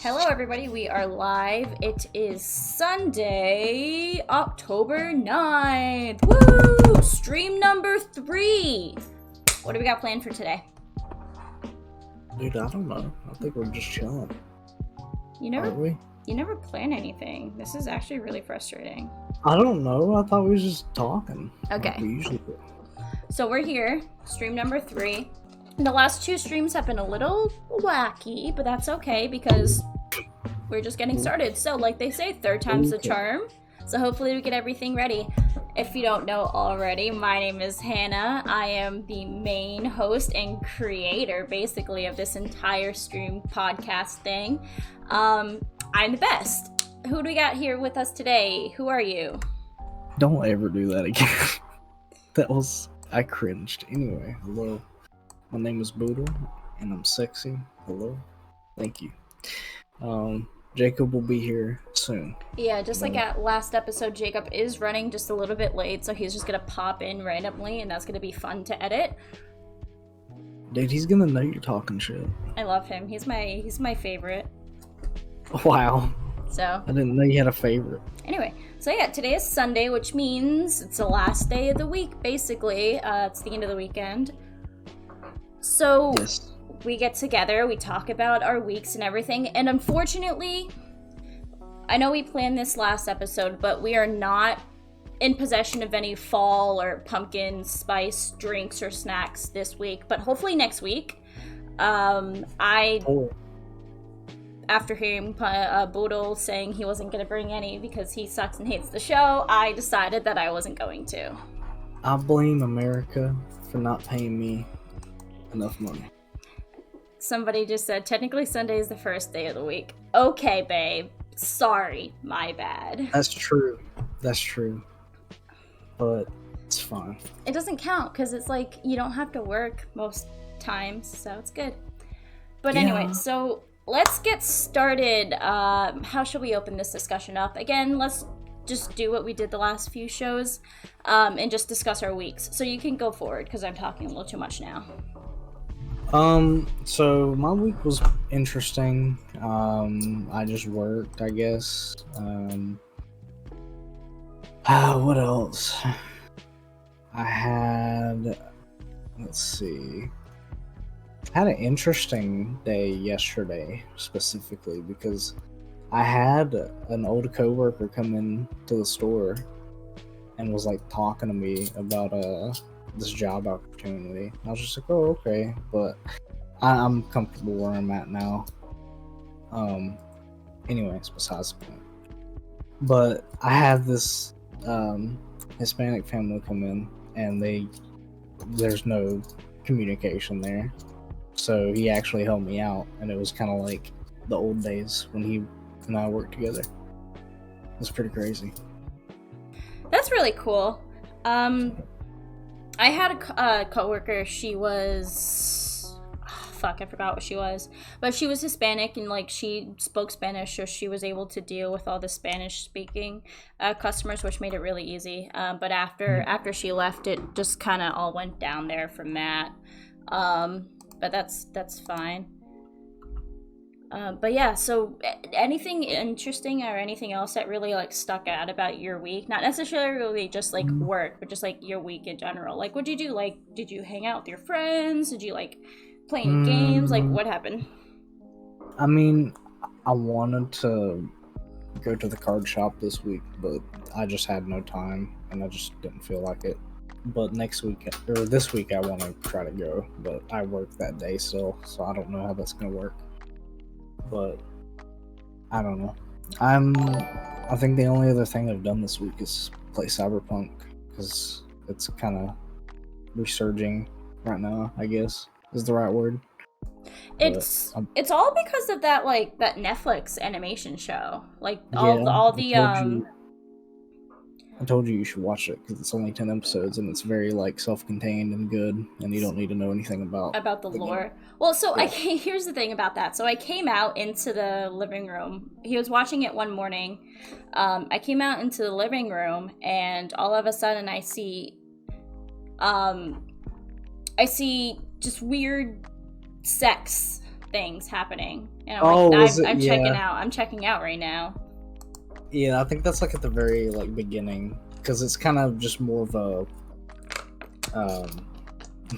Hello, everybody. We are live. It is Sunday, October 9th. Woo! Stream number 3. What do we got planned for today? Dude, I don't know. I think we're just chilling. You never plan anything. This is actually really frustrating. I don't know. I thought we was just talking. Okay. Like we usually do. So we're here, stream number 3. The last 2 streams have been a little wacky, but that's okay because we're just getting started. So like they say, third time's the charm. So hopefully we get everything ready. If you don't know already, my name is Hannah. I am the main host and creator, basically, of this entire stream podcast thing. I'm the best. Who do we got here with us today? Who are you? Don't ever do that again. I cringed. Anyway, hello. My name is Boodle, and I'm sexy. Hello. Thank you. Jacob will be here soon. Yeah, just like at last episode, Jacob is running just a little bit late, so he's just gonna pop in randomly, and that's gonna be fun to edit. Dude, he's gonna know you're talking shit. I love him. He's my favorite. Wow. So I didn't know you had a favorite. Anyway, so yeah, today is Sunday, which means it's the last day of the week, basically. It's the end of the weekend. So Yes. We get together, we talk about our weeks and everything, and unfortunately, I know we planned this last episode, but we are not in possession of any fall or pumpkin spice drinks or snacks this week, but hopefully next week. After hearing Boodle saying he wasn't going to bring any because he sucks and hates the show, I decided that I wasn't going to. I blame America for not paying me enough money. Somebody just said, technically Sunday is the first day of the week. Okay, babe. Sorry. My bad. That's true. But it's fine. It doesn't count because it's like you don't have to work most times, so it's good. But anyway, so let's get started. How should we open this discussion up? Again, let's just do what we did the last few shows and just discuss our weeks. So you can go forward because I'm talking a little too much now. So my week was interesting. I just worked, I guess. What else? I had, I had an interesting day yesterday, specifically, because I had an old coworker come in to the store and was like talking to me about this job opportunity. I was just like, oh, okay, but I'm comfortable where I'm at now. Anyways, besides the point. But I had this Hispanic family come in, and there's no communication there. So he actually helped me out, and it was kind of like the old days when he and I worked together. It's pretty crazy. That's really cool. I had a coworker. She was, I forgot what she was, but she was Hispanic and like she spoke Spanish, so she was able to deal with all the Spanish-speaking customers, which made it really easy. But after she left, it just kind of all went down there from that. But that's fine. But yeah, so anything interesting or anything else that really like stuck out about your week? Not necessarily just like work, but just like your week in general. Like, what'd you do? Like, did you hang out with your friends? Did you like play any games? Like, what happened? I mean, I wanted to go to the card shop this week, but I just had no time and I just didn't feel like it. But this week I want to try to go, but I work that day still, so I don't know how that's gonna work. But I don't know. I think the only other thing I've done this week is play Cyberpunk because it's kind of resurging right now, I guess is the right word. It's all because of that that Netflix animation show. Like all the I told you should watch it because it's only 10 episodes and it's very like self-contained and good, and you don't need to know anything about the lore. Well, so here's the thing about that. So I came out into the living room. He was watching it one morning. I came out into the living room and all of a sudden I see just weird sex things happening, and Oh, is it? I'm checking Yeah, out. I'm checking out right now. yeah. I think that's like at the very like beginning, because it's kind of just more of a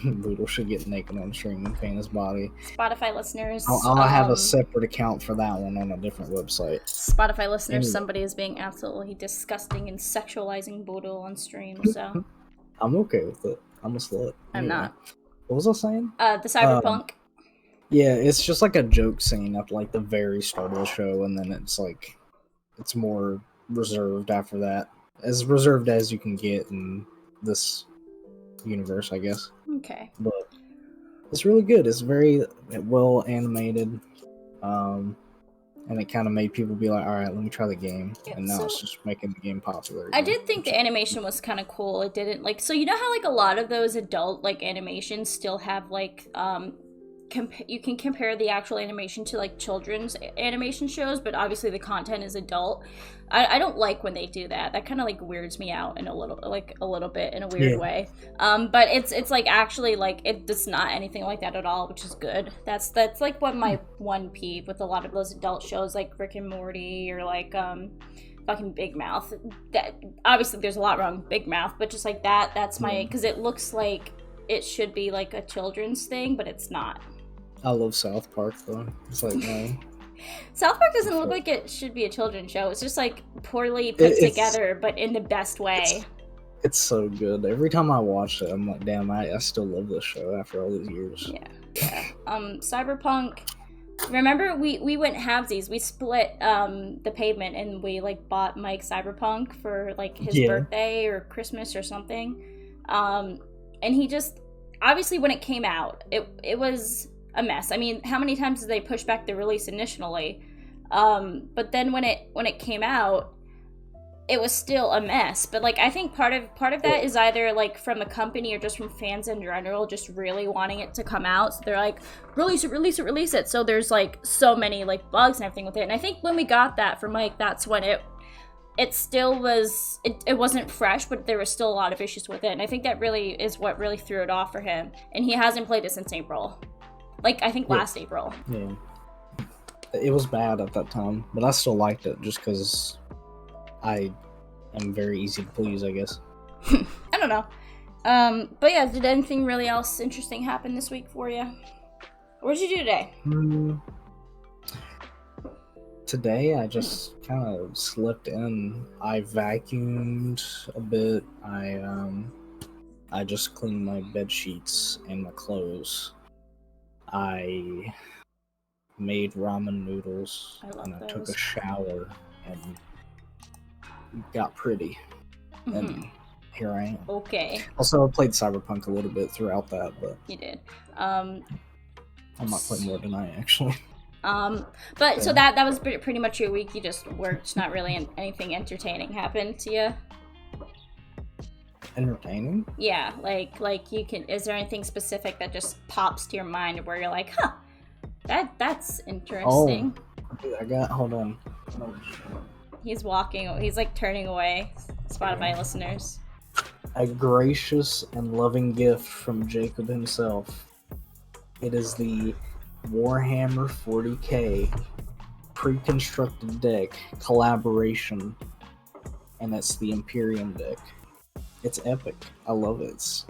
Boodle should get naked on stream and paint his body. Spotify listeners, I'll have a separate account for that one on a different website. Spotify listeners, Anyway. somebody is being absolutely disgusting and sexualizing Boodle on stream. So I'm okay with it. I'm a slut. I'm not. What was I saying? The cyberpunk. Yeah, it's just like a joke scene at like the very start of the show, and then it's like it's more reserved after that, as reserved as you can get in this universe, I guess. Okay. But it's really good. It's very well animated, and it kind of made people be like, "All right, let me try the game." And now it's just making the game popular again. I did think the animation was kind of cool. It didn't like, so you know how like a lot of those adult like animations still have like you can compare the actual animation to like children's animation shows, but obviously the content is adult. I don't like when they do that. That kind of like weirds me out in a little bit in a weird way. But it's like actually like it's not anything like that at all, which is good. That's like what my one peeve with a lot of those adult shows like Rick and Morty or like fucking Big Mouth. That obviously there's a lot wrong with Big Mouth, but just like that's my, because it looks like it should be like a children's thing, but it's not. I love South Park though. It's like no. South Park doesn't look like it should be a children's show. It's just like poorly put together, but in the best way. It's so good. Every time I watch it, I'm like, damn, I still love this show after all these years. Yeah. Cyberpunk. Remember, we went halvesies. We split the pavement, and we like bought Mike Cyberpunk for like his birthday or Christmas or something. And he just, obviously when it came out, it was a mess. I mean, how many times did they push back the release initially? But then when it came out, it was still a mess. But like, I think part of that is either like from the company or just from fans in general just really wanting it to come out. So they're like, release it. So there's like so many like bugs and everything with it. And I think when we got that from Mike, that's when it still was, it wasn't fresh, but there was still a lot of issues with it. And I think that really is what really threw it off for him. And he hasn't played it since April. Like, I think last April. Yeah. It was bad at that time, but I still liked it just because I am very easy to please, I guess. I don't know. But yeah, did anything really else interesting happen this week for you? What did you do today? Today, I just kind of slipped in. I vacuumed a bit. I just cleaned my bed sheets and my clothes. I made ramen noodles, and I took a shower and got pretty. Mm-hmm. And here I am. Okay. Also, I played Cyberpunk a little bit throughout that, but you did. I might play more tonight, actually. But so that was pretty much your week. You just worked. Not really anything entertaining happened to you. Entertaining? Yeah, like you can. Is there anything specific that just pops to your mind where you're like, huh, that's interesting? Oh, hold on. He's walking. He's like turning away. Spotify listeners. A gracious and loving gift from Jacob himself. It is the Warhammer 40k pre-constructed deck collaboration, and it's the Imperium deck. It's epic. I love it. It's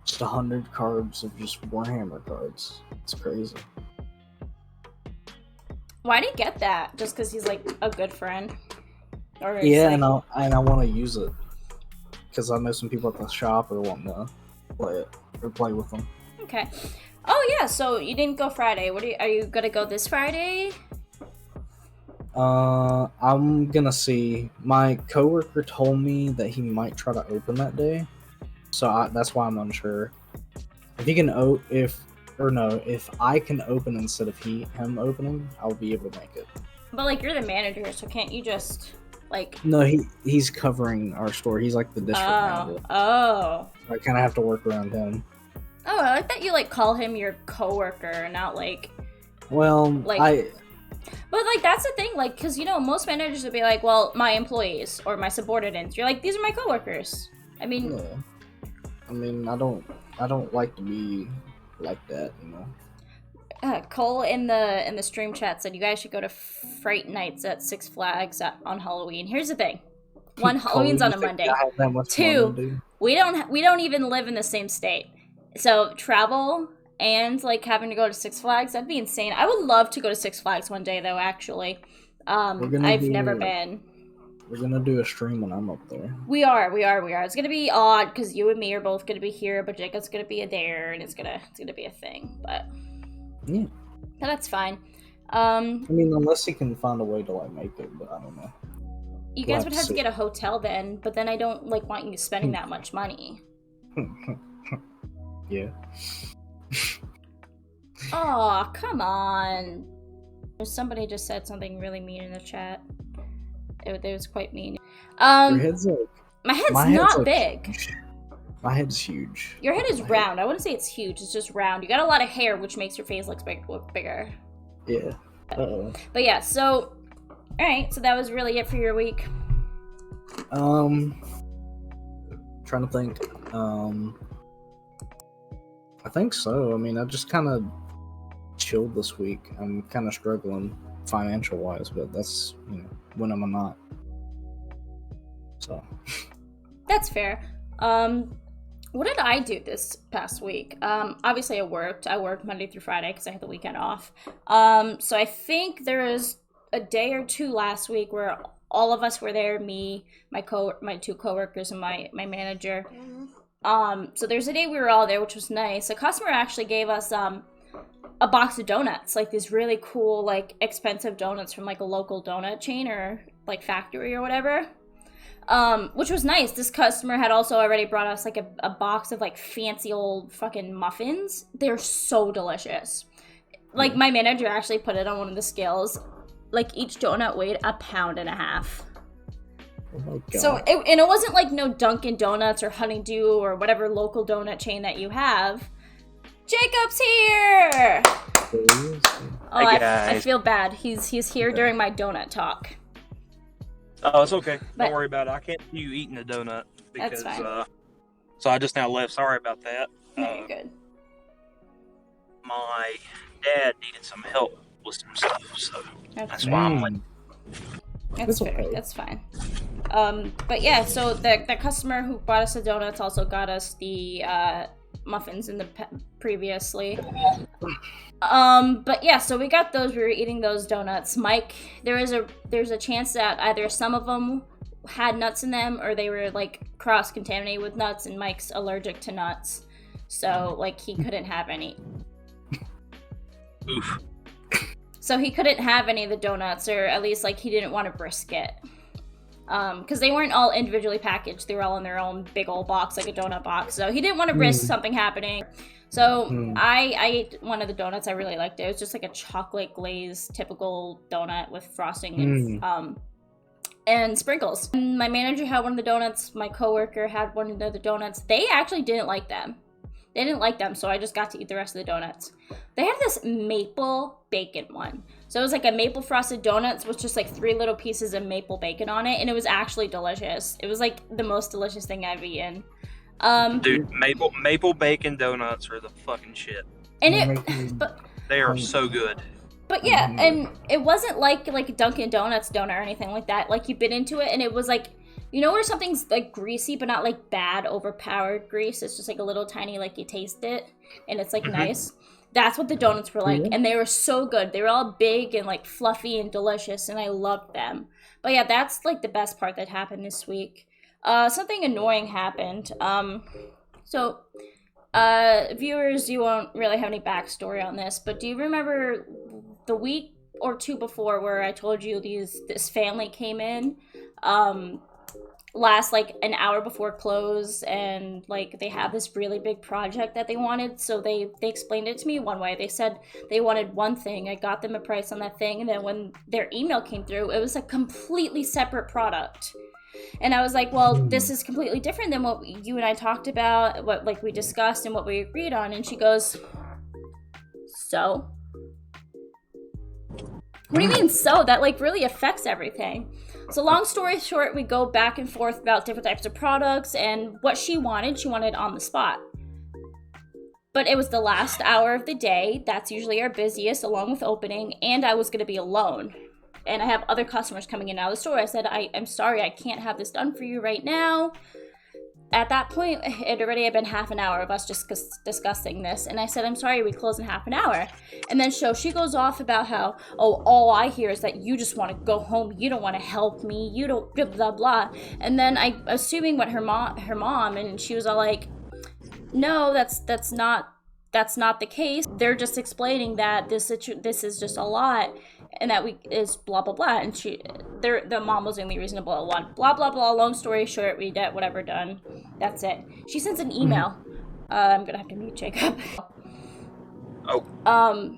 just 100 cards of just Warhammer cards. It's crazy. Why did he get that? Just because he's like a good friend? Or yeah, like... and I want to use it because I know some people at the shop are wanting to play it or play with them. Okay. Oh yeah, so you didn't go Friday. Are you gonna go this Friday? I'm gonna see. My coworker told me that he might try to open that day, so that's why I'm unsure. If he can if I can open instead of him opening, I'll be able to make it. But like, you're the manager, so can't you just like? No, he's covering our store. He's like the district manager. Oh. I kind of have to work around him. Oh, I like that you like call him your coworker, not like. Well, like But like that's the thing, like, because you know most managers would be like, well, my employees or my subordinates. You're like, these are my coworkers. I mean. Yeah. I mean, I don't like to be like that, you know. Cole in the stream chat said you guys should go to Fright Nights at Six Flags on Halloween. Here's the thing: one, Halloween's on a Monday. Two, we don't even live in the same state, so travel and like having to go to Six Flags, that'd be insane. I would love to go to Six Flags one day though. Actually, I've never been. We're gonna do a stream when I'm up there. We are. It's gonna be odd because you and me are both gonna be here, but Jacob's gonna be there, and it's gonna be a thing. But yeah, that's fine. I mean, unless he can find a way to like make it, but I don't know. You guys would have to get a hotel then, but then I don't like want you spending that much money. Yeah. Oh, come on. Somebody just said something really mean in the chat. It was quite mean. Your head's like, my head's not like big. Huge. My head's huge. Your head is round. I wouldn't say it's huge. It's just round. You got a lot of hair, which makes your face look bigger. Yeah. Uh-oh. But yeah, so all right. So that was really it for your week. Trying to think. I think so. I mean, I just kind of chilled this week. I'm kind of struggling financial wise, but that's, you know, when I'm not. So. That's fair. What did I do this past week? Obviously I worked Monday through Friday because I had the weekend off. So I think there was a day or two last week where all of us were there, me, my two coworkers, and my manager. So there's a day we were all there, which was nice. A customer actually gave us a box of donuts, like these really cool, like expensive donuts from like a local donut chain or like factory or whatever. Which was nice. This customer had also already brought us like a box of like fancy old fucking muffins. They're so delicious. Like my manager actually put it on one of the scales. Like each donut weighed 1.5 pounds. Oh my God. So it wasn't like no Dunkin' Donuts or Honeydew or whatever local donut chain that you have. Jacob's here. Oh, I feel bad. He's here during my donut talk. Oh, it's okay. Don't worry about it. I can't see you eating a donut because that's fine. So I just now left. Sorry about that. No, you're good. My dad needed some help with some stuff, so that's why I'm late. That's fair. Okay. That's fine. But yeah, so the customer who bought us the donuts also got us the muffins in the previously. But yeah, so we got those. We were eating those donuts. Mike, there's a chance that either some of them had nuts in them or they were like cross-contaminated with nuts, and Mike's allergic to nuts, so like he couldn't have any. Oof. So he couldn't have any of the donuts, or at least like he didn't want a brisket. Because they weren't all individually packaged. They were all in their own big old box, like a donut box. So he didn't want to risk something happening. So I ate one of the donuts. I really liked it. It was just like a chocolate glazed typical donut with frosting and sprinkles. And my manager had one of the donuts. My coworker had one of the donuts. They actually didn't like them. They didn't like them, so I just got to eat the rest of the donuts. They had this maple bacon one. So it was like a maple frosted donuts with just like 3 little pieces of maple bacon on it, and it was actually delicious. It was like the most delicious thing I've eaten. Dude, maple bacon donuts are the fucking shit. And they are so good. But yeah, and it wasn't like a Dunkin' Donuts donut or anything like that. Like you bit into it and it was like, you know where something's like greasy but not like bad overpowered grease? It's just like a little tiny, like you taste it and it's like nice. That's what the donuts were like, and they were so good. They were all big and like fluffy and delicious, and I loved them. But yeah, that's like the best part that happened this week. Something annoying happened. So viewers, you won't really have any backstory on this, but do you remember the week or two before where I told you this family came in last like an hour before close, and like they have this really big project that they wanted? So they explained it to me one way. They said they wanted one thing. I got them a price on that thing, and then when their email came through, it was a completely separate product. And I was like, well, this is completely different than what you and I talked about, what like we discussed and what we agreed on. And she goes, so? What do you mean so? That like really affects everything. So long story short, we go back and forth about different types of products, and what she wanted on the spot. But it was the last hour of the day. That's usually our busiest, along with opening, and I was going to be alone. And I have other customers coming in and out of the store. I said, I'm sorry, I can't have this done for you right now. At that point, it already had been half an hour of us just discussing this. And I said, I'm sorry, we close in half an hour. And then she goes off about how, all I hear is that you just want to go home. You don't want to help me. You don't, blah, blah, blah. And then assuming what her mom, and she was all like, no, that's not the case. They're just explaining that this is just a lot, and that is blah blah blah. And the mom was only reasonable. Blah blah blah. Long story short, we get whatever done. That's it. She sends an email. I'm gonna have to mute Jacob. Oh.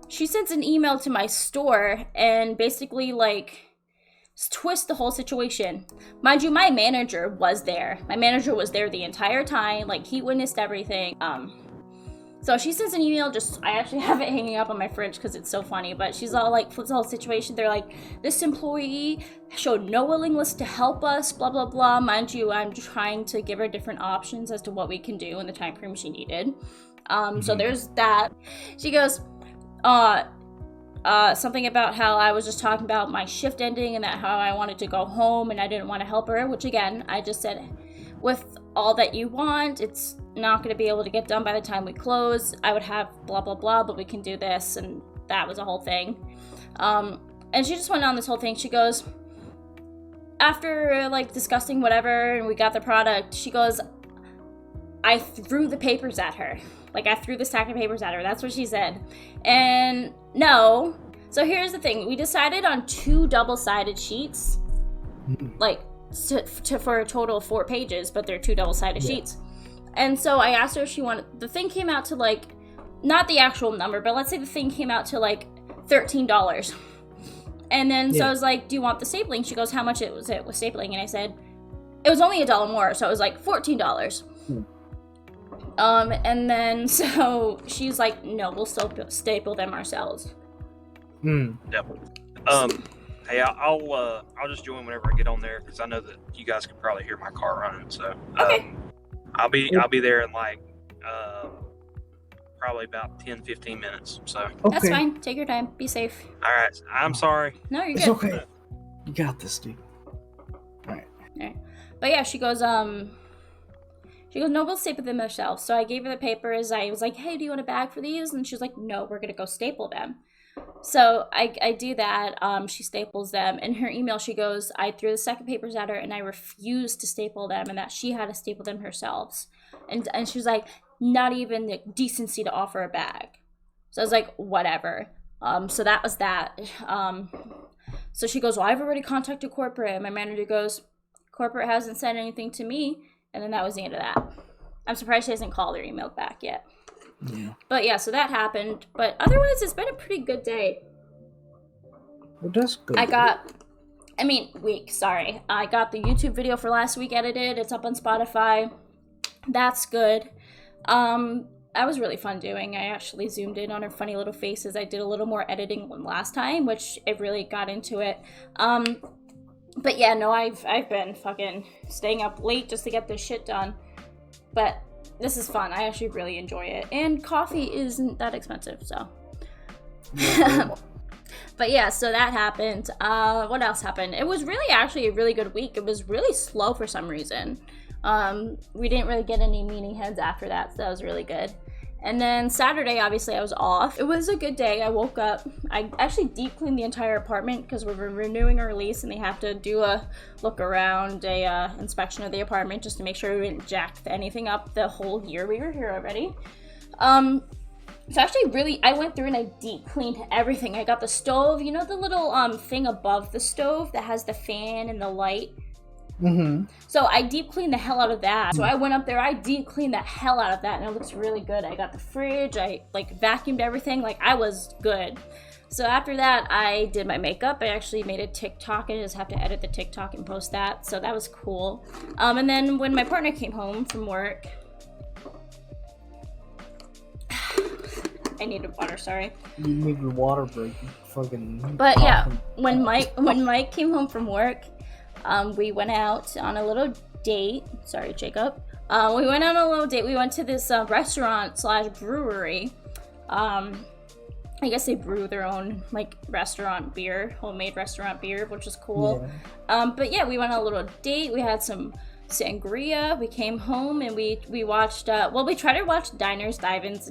She sends an email to my store and basically like twist the whole situation. Mind you, my manager was there. My manager was there the entire time. Like, he witnessed everything. So she sends an email, I actually have it hanging up on my fridge because it's so funny, but she's all like, flips the whole situation. They're like, this employee showed no willingness to help us, blah, blah, blah. Mind you, I'm trying to give her different options as to what we can do in the time frame she needed. So there's that. She goes, something about how I was just talking about my shift ending and that how I wanted to go home and I didn't want to help her, which again, I just said, with all that you want, it's not going to be able to get done by the time we close. I would have blah, blah, blah, but we can do this. And that was a whole thing. And she just went on this whole thing. She goes, after like discussing whatever and we got the product, she goes, I threw the papers at her. Like, I threw the stack of papers at her. That's what she said. And no. So here's the thing. We decided on 2 double-sided sheets. Like, for a total of 4 pages, but they're 2 double-sided sheets. And so I asked her if she wanted... The thing came out to, like... Not the actual number, but let's say the thing came out to, like, $13. And then so I was like, do you want the stapling? She goes, how much was it with stapling? And I said, it was only $1 more, so it was like $14. And then so she's like, no, we'll still staple them ourselves. Yep. Hey, I'll just join whenever I get on there because I know that you guys can probably hear my car running. So Okay. I'll be there in like probably about 10-15 minutes. So That's fine. Take your time. Be safe. all right. I'm sorry. No, you're It's good. okay. You got this, dude. All right. But yeah, she goes, no, we'll staple them ourselves. So I gave her the papers. I was like, hey, do you want a bag for these? And she was like, no, we're going to go staple them. So I do that. She staples them. In her email, she goes, I threw the second papers at her and I refused to staple them and that she had to staple them herself. And she was like, not even the decency to offer a bag. So I was like, whatever. So that was that. So she goes, well, I've already contacted corporate. And my manager goes, corporate hasn't said anything to me. And then that was the end of that. I'm surprised she hasn't called or emailed back yet. Yeah. But yeah, so that happened. But otherwise, it's been a pretty good day. Well, that's good. Week, sorry. I got the YouTube video for last week edited. It's up on Spotify. That's good. That was really fun doing. I actually zoomed in on her funny little faces. I did a little more editing than last time, which it really got into it. But yeah, no, I've been fucking staying up late just to get this shit done. But this is fun. I actually really enjoy it. And coffee isn't that expensive, so. But yeah, so that happened. What else happened? It was really actually a really good week. It was really slow for some reason. We didn't really get any meeting heads after that, so that was really good. And then Saturday, obviously, I was off. It was a good day. I woke up. I actually deep cleaned the entire apartment because we're renewing our lease and they have to do a look around, inspection of the apartment just to make sure we didn't jack anything up the whole year we were here already. So actually I went through and I deep cleaned everything. I got the stove, you know the little thing above the stove that has the fan and the light? Mm-hmm. So I deep cleaned the hell out of that. So I went up there, I deep cleaned the hell out of that, and it looks really good. I got the fridge, I vacuumed everything, I was good. So after that, I did my makeup. I actually made a TikTok. I just have to edit the TikTok and post that. So that was cool. And then when my partner came home from work, I needed water, sorry. You needed water break. Fucking. But yeah, when Mike came home from work, we went out on a little date. Sorry, Jacob. We went on a little date. We went to this restaurant / brewery. I guess they brew their own like restaurant beer, homemade restaurant beer, which is cool. Yeah. But yeah, we went on a little date. We had some sangria. We came home and we watched. We tried to watch Diners, Drive-Ins,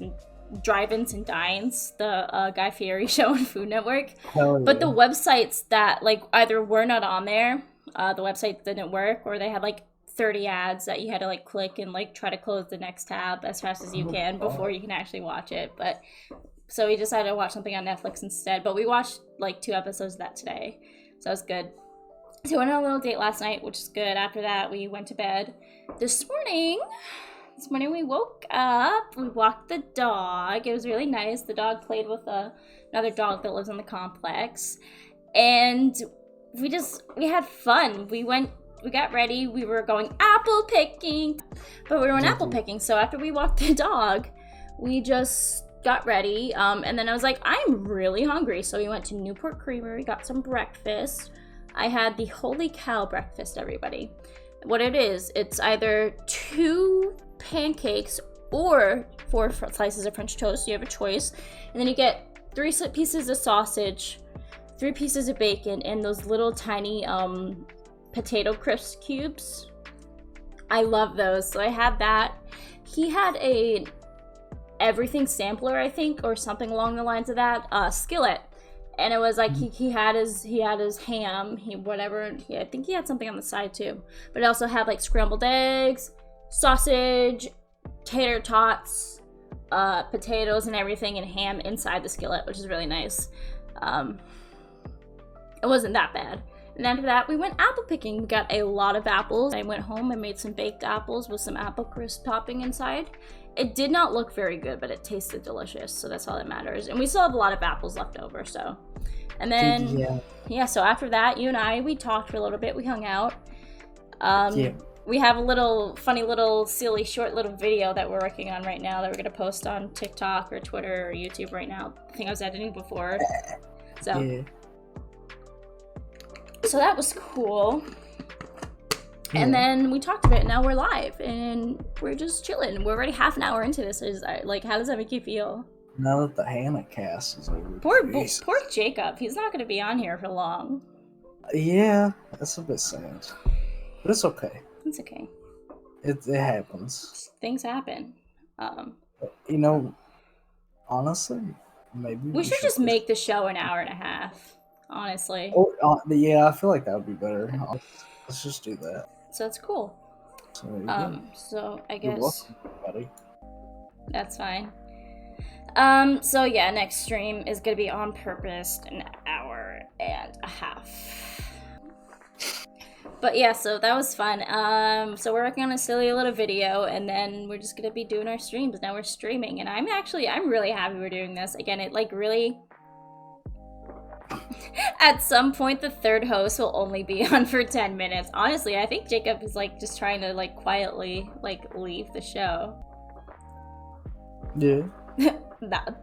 and Dines, the Guy Fieri show on Food Network. Hell yeah. But the websites that like either were not on there, the website didn't work, or they had like 30 ads that you had to like click and like try to close the next tab as fast as you can before you can actually watch it. But so we decided to watch something on Netflix instead. But we watched like 2 episodes of that today, so it was good. So we went on a little date last night, which is good. After that, we went to bed. This morning we woke up. We walked the dog. It was really nice. The dog played with another dog that lives in the complex, and we had fun. We got ready. We were going apple picking, but we weren't apple picking. So after we walked the dog, we just got ready. And then I was like, I'm really hungry. So we went to Newport Creamery, got some breakfast. I had the Holy Cow breakfast, everybody. What it is, it's either 2 pancakes or 4 slices of French toast. You have a choice. And then you get 3 pieces of sausage, 3 pieces of bacon, and those little tiny potato crisp cubes. I love those. So I had that. He had a everything sampler, I think, or something along the lines of that, skillet. And it was like he had his ham, I think he had something on the side too. But it also had like scrambled eggs, sausage, tater tots, potatoes and everything, and ham inside the skillet, which is really nice. It wasn't that bad. And after that, we went apple picking. We got a lot of apples. I went home and made some baked apples with some apple crisp topping inside. It did not look very good, but it tasted delicious, so that's all that matters. And we still have a lot of apples left over, so. And then, so after that, you and I, we talked for a little bit. We hung out. We have a little, funny little, silly, short little video that we're working on right now that we're going to post on TikTok or Twitter or YouTube right now. I think I was editing before. So. Yeah. So that was cool. And then we talked a bit, and now we're live, and we're just chilling. We're already half an hour into this. Like, how does that make you feel? Now that the Hannah cast is over. Poor Jacob. He's not going to be on here for long. Yeah, that's a bit sad. But it's okay. It's okay. It happens. Things happen. You know, honestly, maybe we should just make the show an hour and a half, honestly. Yeah, I feel like that would be better. Let's just do that. So it's cool. So I guess. You're welcome, buddy. That's fine. So yeah, next stream is gonna be on purpose, an hour and a half. But yeah, so that was fun. So we're working on a silly little video, and then we're just gonna be doing our streams. Now we're streaming, and I'm really happy we're doing this. Again, it like really. At some point, the third host will only be on for 10 minutes. Honestly, I think Jacob is like just trying to like quietly like leave the show. Yeah.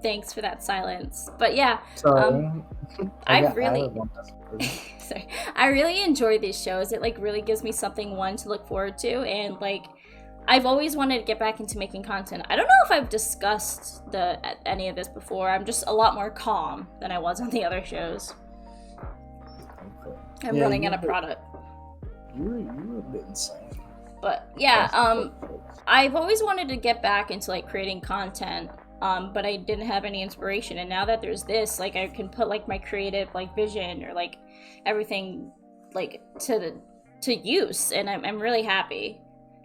Thanks for that silence. But yeah, sorry. I really enjoy these shows. It like really gives me something to look forward to, and like I've always wanted to get back into making content. I don't know if I've discussed any of this before. I'm just a lot more calm than I was on the other shows. I'm running out of product. You're a bit insane. But yeah, I've always wanted to get back into like creating content, but I didn't have any inspiration. And now that there's this, like I can put like my creative like vision or like everything like to use, and I'm really happy.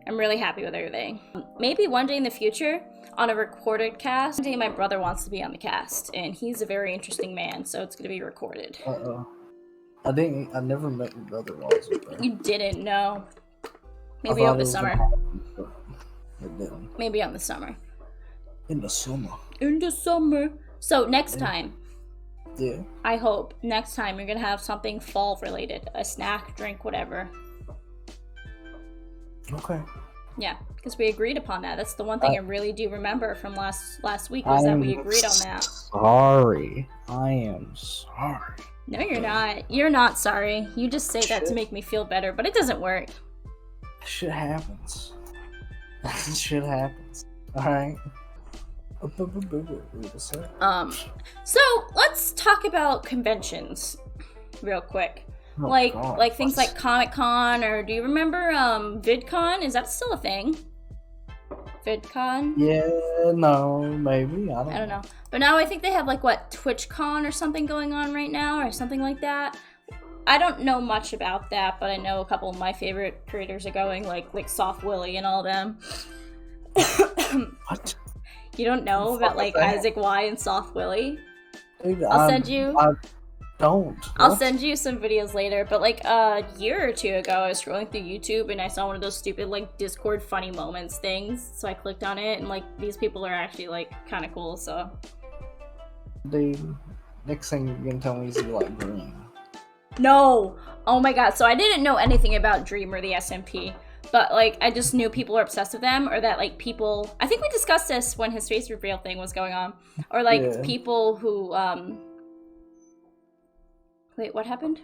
I'm really happy with everything. Maybe one day in the future, on a recorded cast, one day my brother wants to be on the cast, and he's a very interesting man, so it's gonna be recorded. I never met your brother while I was there. You didn't know. Maybe over the summer. Maybe on the summer. In the summer. In the summer. So next time. Yeah. I hope next time you're gonna have something fall related, a snack, drink, whatever. Okay. Yeah, because we agreed upon that. That's the one thing I really do remember from last week was that we agreed on that. Sorry. I am sorry. No, you're not. You're not sorry. You just say that to make me feel better, but it doesn't work. Shit happens. Shit happens. All right. So let's talk about conventions real quick. Oh, like God. things like Comic-Con, or do you remember VidCon? Is that still a thing? VidCon? Yeah, no, maybe. I don't know. But now I think they have like what, TwitchCon or something going on right now, or something like that. I don't know much about that, but I know a couple of my favorite creators are going, like Soft Willy and all them. What? You don't know about like Isaac Y and Soft Willy? Dude, I'll send you. I don't. I'll send you some videos later. But like a year or two ago, I was scrolling through YouTube and I saw one of those stupid like Discord funny moments things. So I clicked on it and like these people are actually like kind of cool. So. Dude, next thing you're gonna tell me is you like Dream. No. Oh my god. So I didn't know anything about Dream or the SMP. But, like, I just knew people were obsessed with them, or that, like, people... I think we discussed this when his face reveal thing was going on. Or, like, people who, Wait, what happened?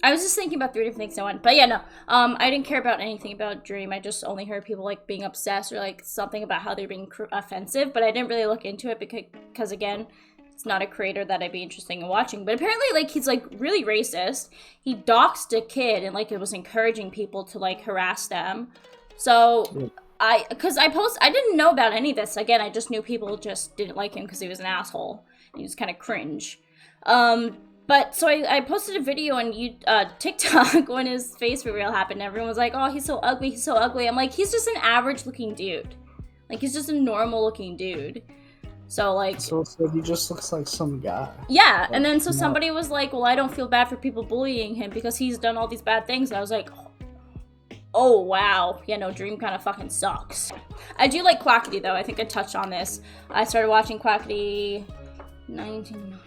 I was just thinking about 3 different things I went. But, yeah, no. I didn't care about anything about Dream. I just only heard people, like, being obsessed or, like, something about how they're being offensive. But I didn't really look into it because again... It's not a creator that I'd be interested in watching. But apparently, like, he's, like, really racist. He doxed a kid and, like, it was encouraging people to, like, harass them. So, I didn't know about any of this. Again, I just knew people just didn't like him because he was an asshole. He was kind of cringe. But, so I posted a video on TikTok when his face reveal happened. Everyone was like, oh, he's so ugly, he's so ugly. I'm like, he's just an average-looking dude. Like, he's just a normal-looking dude. So, like... So he just looks like some guy. Yeah, like, and then so somebody was like, well, I don't feel bad for people bullying him because he's done all these bad things. And I was like, oh, wow. Yeah, no, Dream kind of fucking sucks. I do like Quackity, though. I think I touched on this. I started watching Quackity 19...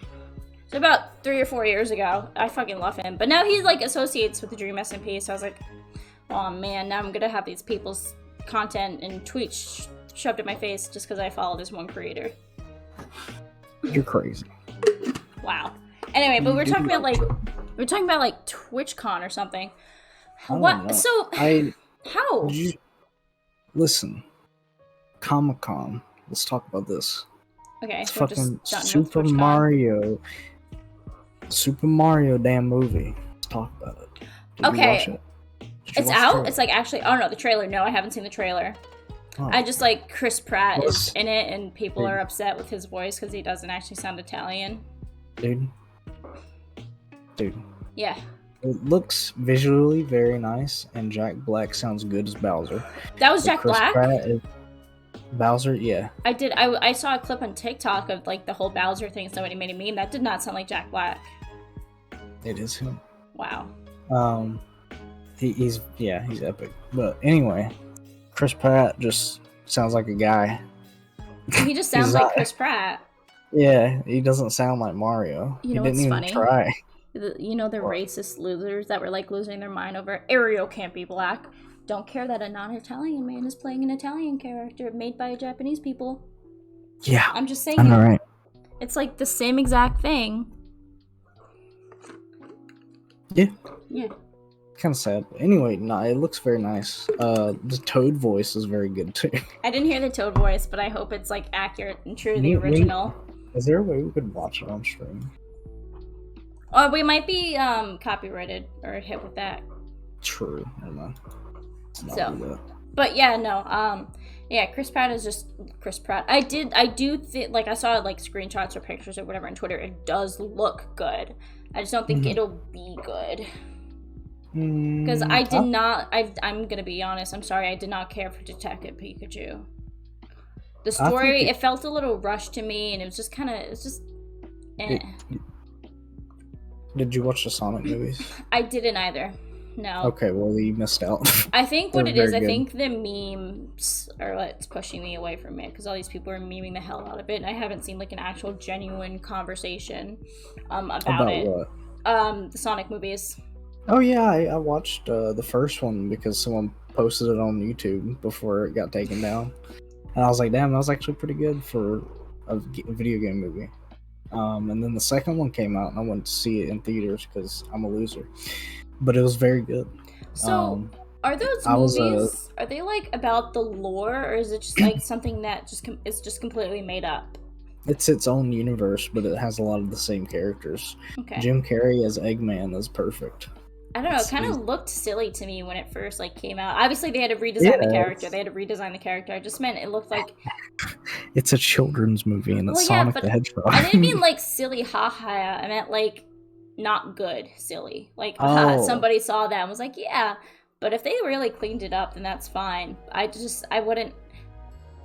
So about 3 or 4 years ago. I fucking love him. But now he, like, associates with the Dream SMP, so I was like, oh, man, now I'm gonna have these people's content and tweets shoved in my face just because I follow this one creator. You're crazy. Wow. Anyway, but we're talking about like TwitchCon or something. What? Know. So how? Listen, Comic-Con. Let's talk about this. Okay. It's fucking Super Mario damn movie. Let's talk about it. Did you watch it? It's out? It's like actually... Oh no, the trailer. No, I haven't seen the trailer. Oh. I just like Chris Pratt is in it, and people are upset with his voice because he doesn't actually sound Italian. Dude. Yeah. It looks visually very nice, and Jack Black sounds good as Bowser. That was Jack Black? Pratt is Bowser, yeah. I saw a clip on TikTok of like the whole Bowser thing. Somebody made a meme. That did not sound like Jack Black. It is him. Wow. He's epic. But anyway, Chris Pratt just sounds like a guy. He just sounds like Chris Pratt. Yeah, he doesn't sound like Mario. You know what's funny? Try. You know the racist losers that were like losing their mind over Ariel can't be black. Don't care that a non-Italian man is playing an Italian character made by Japanese people. Yeah. I'm just saying. I know, right? It's like the same exact thing. Yeah. Yeah. Kind of sad. Anyway, it looks very nice. The Toad voice is very good too. I didn't hear the Toad voice, but I hope it's like accurate and true to the original. Is there a way we could watch it on stream? Oh, we might be copyrighted or hit with that. True. Never mind. So, but yeah, no. Yeah, Chris Pratt is just Chris Pratt. I do think, like, I saw like screenshots or pictures or whatever on Twitter. It does look good. I just don't think it'll be good. Because I did not. I'm gonna be honest. I'm sorry. I did not care for Detective Pikachu. The story, it felt a little rushed to me, and it was just kind of. It's just. Eh. Did you watch the Sonic movies? I didn't either. No. Okay, well, you missed out. I think what it is, I think the memes are what's pushing me away from it, because all these people are memeing the hell out of it, and I haven't seen like an actual genuine conversation about it. What? The Sonic movies. Oh yeah, I watched the first one because someone posted it on YouTube before it got taken down, and I was like, damn, that was actually pretty good for a video game movie. And then the second one came out, and I went to see it in theaters because I'm a loser. But it was very good. So, Are those I was movies? Are they like about the lore, or is it just like something that is just completely made up? it's its own universe, but it has a lot of the same characters. Okay. Jim Carrey as Eggman is perfect. I don't know. It kind of looked silly to me when it first like came out. Obviously, they had to redesign the character. They had to redesign the character. I just meant it looked like it's a children's movie, and it's Sonic the Hedgehog. I didn't mean like silly, haha. I meant like not good, silly. Like somebody saw that and was like, yeah. But if they really cleaned it up, then that's fine. I wouldn't.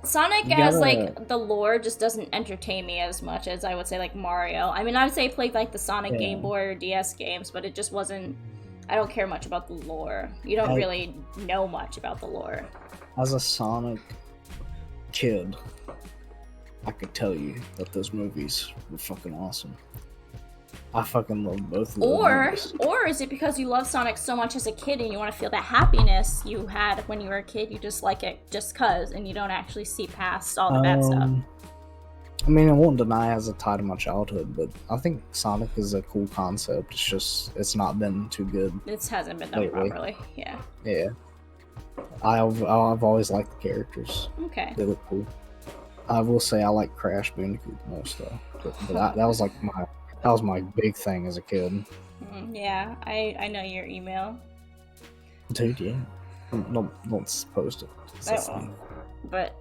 Sonic as like the lore just doesn't entertain me as much as I would say like Mario. I mean, I'd say I played like the Sonic Game Boy or DS games, but it just wasn't. I don't care much about the lore. You don't really know much about the lore. As a Sonic kid, I could tell you that those movies were fucking awesome. I fucking love both of them. Or is it because you love Sonic so much as a kid and you want to feel that happiness you had when you were a kid, you just like it just cause, and you don't actually see past all the bad stuff? I mean, I won't deny it has a tie to my childhood, but I think Sonic is a cool concept. It's just, it's not been too good. It hasn't been done properly, yeah. Yeah. I've always liked the characters. Okay. They look cool. I will say I like Crash Bandicoot most, though. But that was like my big thing as a kid. Yeah, I know your email. Dude, yeah. Don't post it. But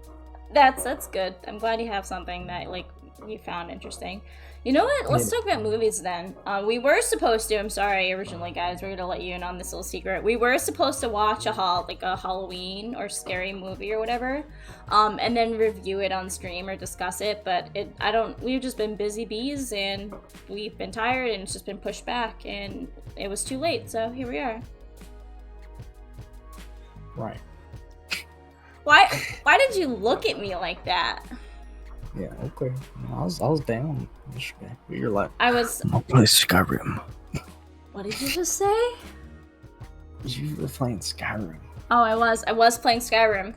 that's good. I'm glad you have something that like you found interesting. You know what? Let's talk about movies then. We were supposed to. I'm sorry, originally, guys. We're gonna let you in on this little secret. We were supposed to watch a Halloween or scary movie or whatever, and then review it on stream or discuss it. But we've just been busy bees, and we've been tired, and it's just been pushed back, and it was too late. So here we are. Right. Why did you look at me like that? Yeah, okay. I was down yesterday. You're like, I'll play Skyrim. What did you just say? You were playing Skyrim. Oh, I was playing Skyrim.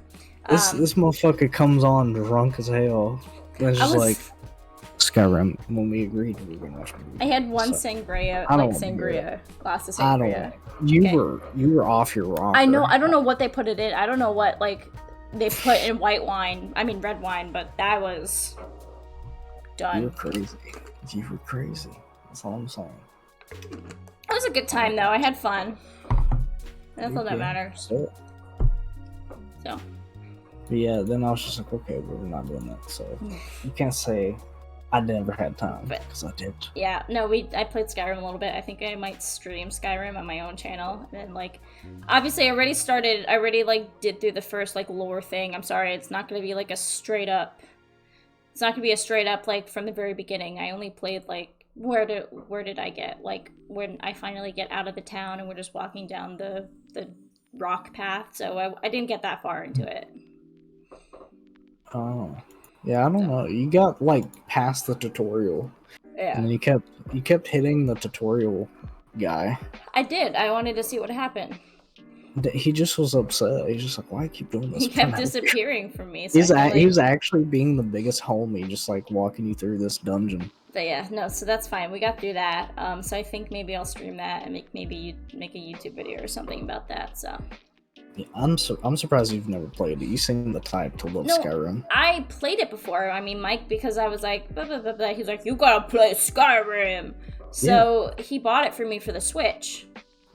This motherfucker comes on drunk as hell. And it's just like Skyrim. When we agreed we were gonna watch movies. I had one sangria, glass of sangria. You were off your rocker. I know. I don't know what they put it in. I don't know what they put in white wine. I mean red wine, but that was done. You were crazy. That's all I'm saying. It was a good time though. I had fun. That's all that matters. So. But yeah, then I was just like, okay, we're not doing that. So you can't say I never had time, because I did. Yeah, no, I played Skyrim a little bit. I think I might stream Skyrim on my own channel. And obviously I already did through the first lore thing. I'm sorry, it's not gonna be a straight up from the very beginning. I only played where did I get? When I finally get out of the town and we're just walking down the rock path. So I didn't get that far into it. Oh. Yeah, I don't know. You got past the tutorial. Yeah. And then you kept hitting the tutorial guy. I did. I wanted to see what happened. He just was upset. He's just like, why do you keep doing this? He kept disappearing from me. So he was actually being the biggest homie, just walking you through this dungeon. But yeah, no, so that's fine. We got through that. So I think maybe I'll stream that and make a YouTube video or something about that. So. Yeah, I'm surprised you've never played it. You seem the type to love Skyrim. I played it before. I mean, Mike, because I was like, blah, blah, blah, blah. He's like, you gotta play Skyrim. So he bought it for me for the Switch.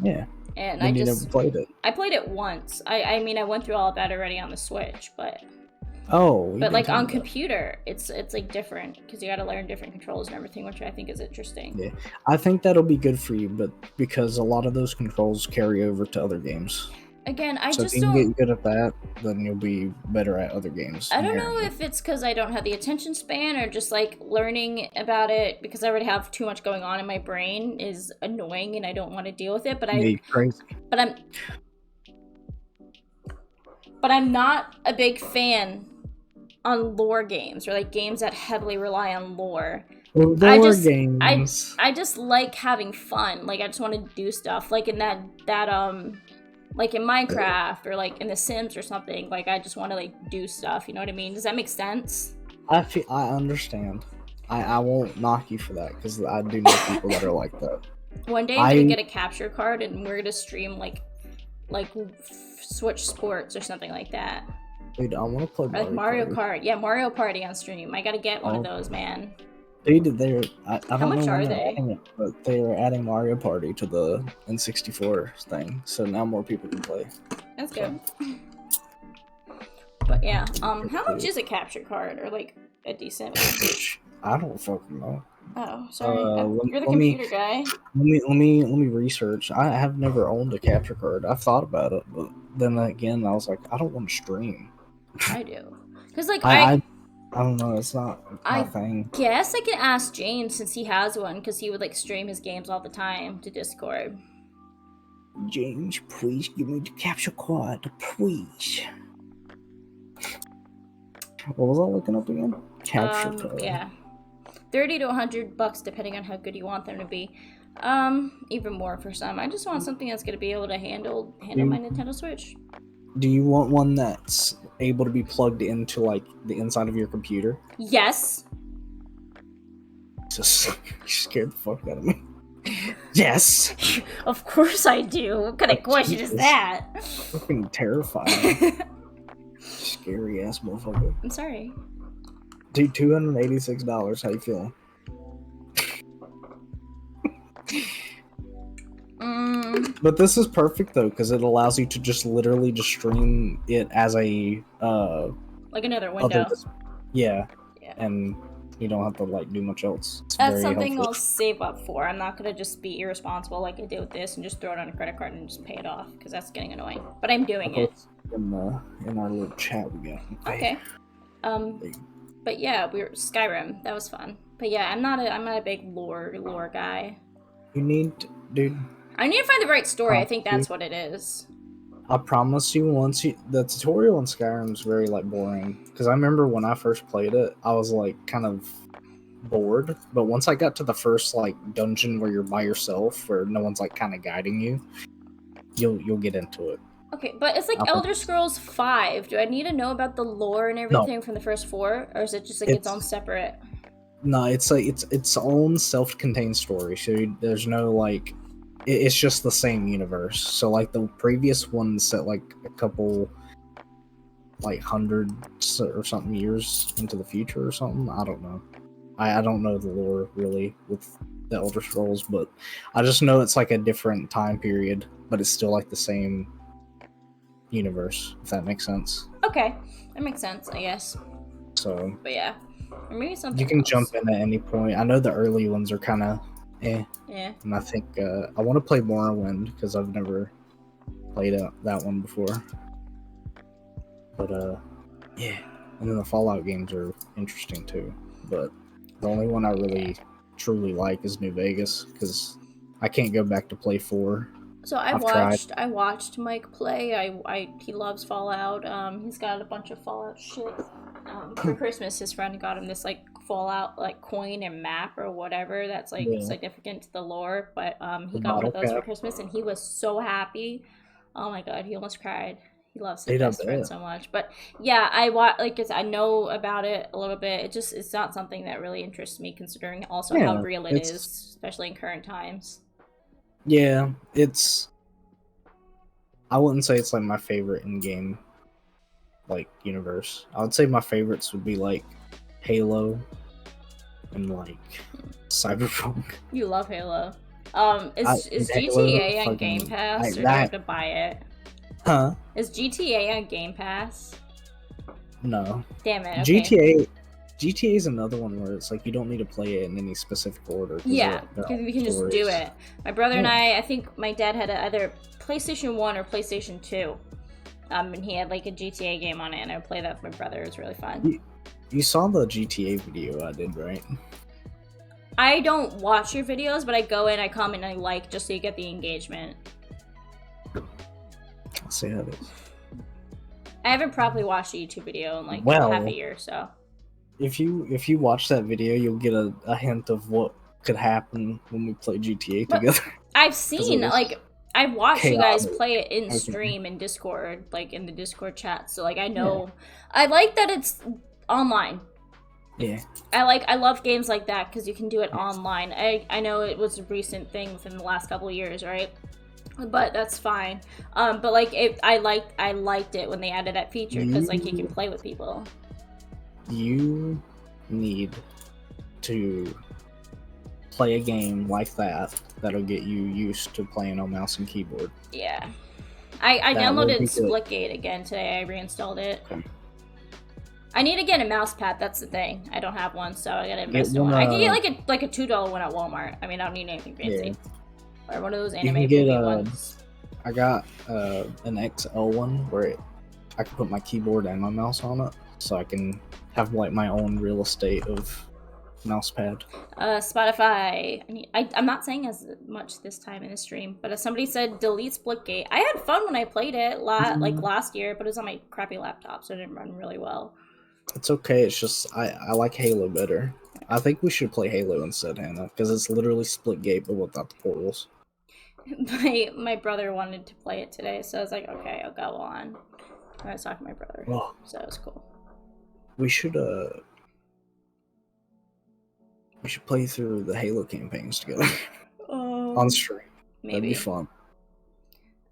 Yeah. And you never played it. I played it once. I mean, I went through all of that already on the Switch, but. Oh. But on computer, it's different because you got to learn different controls and everything, which I think is interesting. Yeah, I think that'll be good for you, but because a lot of those controls carry over to other games. Again, if you can get good at that, then you'll be better at other games. I don't know if it's because I don't have the attention span or just learning about it because I already have too much going on in my brain is annoying and I don't want to deal with it. But crazy. But I'm not a big fan on lore games or games that heavily rely on lore. Well, games. I just like having fun. I just want to do stuff in that in Minecraft or in The Sims or something. I just want to do stuff. You know what I mean? Does that make sense? I understand. I won't knock you for that because I do know people that are like that. One day I'm gonna get a capture card and we're gonna stream like Switch Sports or something like that. Dude, I want to play Or like Mario Kart. Yeah, Mario Party on stream. I gotta get one of those, man. Dude, I How don't much know are when they? they're adding it, but they're adding Mario Party to the N64 thing, so now more people can play. That's good. But yeah, how much is a capture card or like a decent? I don't fucking know. Oh, sorry. You're the let me- computer guy. Let me research. I have never owned a capture card. I've thought about it, but then again, I was like, I don't want to stream. I do, cause like I don't know. It's not my I thing. guess I can ask James since he has one, cause he would like stream his games all the time to Discord. James, please give me the capture card, please. What was I looking up again? Capture card. Yeah, $30 to $100 depending on how good you want them to be. Even more for some. I just want something that's gonna be able to handle my Nintendo Switch. Do you want one that's able to be plugged into like the inside of your computer? Yes. Just you scared the fuck out of me. Yes. Of course I do. What kind of question is that? Fucking terrifying. Scary ass motherfucker. I'm sorry. Dude, $286. How you feeling? But this is perfect though, because it allows you to just literally just stream it as a like another window. Yeah. Yeah. And you don't have to like do much else. It's That's very something helpful. I'll save up for. I'm not gonna just be irresponsible like I did with this and just throw it on a credit card and just pay it off because that's getting annoying. But I'm doing it. In our little chat we got. Okay. But yeah, we were Skyrim. That was fun. But yeah, I'm not a big lore guy. You need, dude. I need to find the right story. I think that's what it is. I promise you, the tutorial in Skyrim is very like boring. Because I remember when I first played it, I was like kind of bored. But once I got to the first like dungeon where you're by yourself, where no one's like kind of guiding you, you'll get into it. Okay, but it's like Elder Scrolls 5. Do I need to know about the lore and everything from the first 4, or is it just like its own separate? No, it's like its own self-contained story. So there's no like. It's just the same universe. So like the previous one set like a couple like hundreds or something years into the future or something. I don't know. I don't know the lore really with the Elder Scrolls, but I just know it's like a different time period, but it's still like the same universe, if that makes sense. Okay. That makes sense, I guess. So But yeah. Or maybe something you can else. jump in at any point. I know the early ones are kind of Yeah. And I think I want to play Morrowind because I've never played that one before. But yeah, and then the Fallout games are interesting too. But the only one I really truly like is New Vegas because I can't go back to play 4. So I watched Mike play. He loves Fallout. He's got a bunch of Fallout shit. For Christmas, his friend got him this like Fallout like coin and map or whatever that's like significant to the lore. But he got one of those for Christmas and he was so happy. Oh my god, he almost cried. He loves his best friend so much. But yeah, I know about it a little bit. It's not something that really interests me considering also how real it is, especially in current times. Yeah, I wouldn't say it's like my favorite in-game like universe. I would say my favorites would be like Halo and like Cyberpunk. You love Halo. Is GTA on Game Pass or do you have to buy it? Huh? Is GTA on Game Pass? No. Damn it. Okay. GTA is another one where it's like you don't need to play it in any specific order. Yeah, because we can just do it. My brother and I think my dad had either PlayStation 1 or PlayStation 2. And he had like a GTA game on it, and I would play that with my brother. It was really fun. You saw the GTA video I did, right? I don't watch your videos, but I go in, I comment, and I like just so you get the engagement. I'll see how it is. I haven't properly watched a YouTube video in like half a year, so. If you watch that video, you'll get a hint of what could happen when we play GTA together. I've seen like I've watched you guys play it in stream in Discord, like in the Discord chat. So like I know, I like that it's online. Yeah. I love games like that because you can do it online. I know it was a recent thing within the last couple of years, right? but that's fine. But like I liked it when they added that feature because like you can play with people. You need to play a game like that'll get you used to playing on mouse and keyboard. Yeah. I downloaded Splitgate again today. I reinstalled it. Okay. I need to get a mouse pad. That's the thing. I don't have one, so I gotta invest in one. I can get like a $2 one at Walmart. I mean, I don't need anything fancy. Yeah. Or one of those anime movie ones. I got an XL one where I can put my keyboard and my mouse on it, so I can have like my own real estate of mouse pad. Spotify. I'm not saying as much this time in the stream, but somebody said delete Splitgate. I had fun when I played it like last year, but it was on my crappy laptop, so it didn't run really well. It's okay. It's just I like Halo better. I think we should play Halo instead, Hannah, because it's literally Splitgate but without the portals. My brother wanted to play it today, so I was like, okay, I'll go on. I was talking to my brother, so it was cool. We should play through the Halo campaigns together on stream. Maybe. That'd be fun.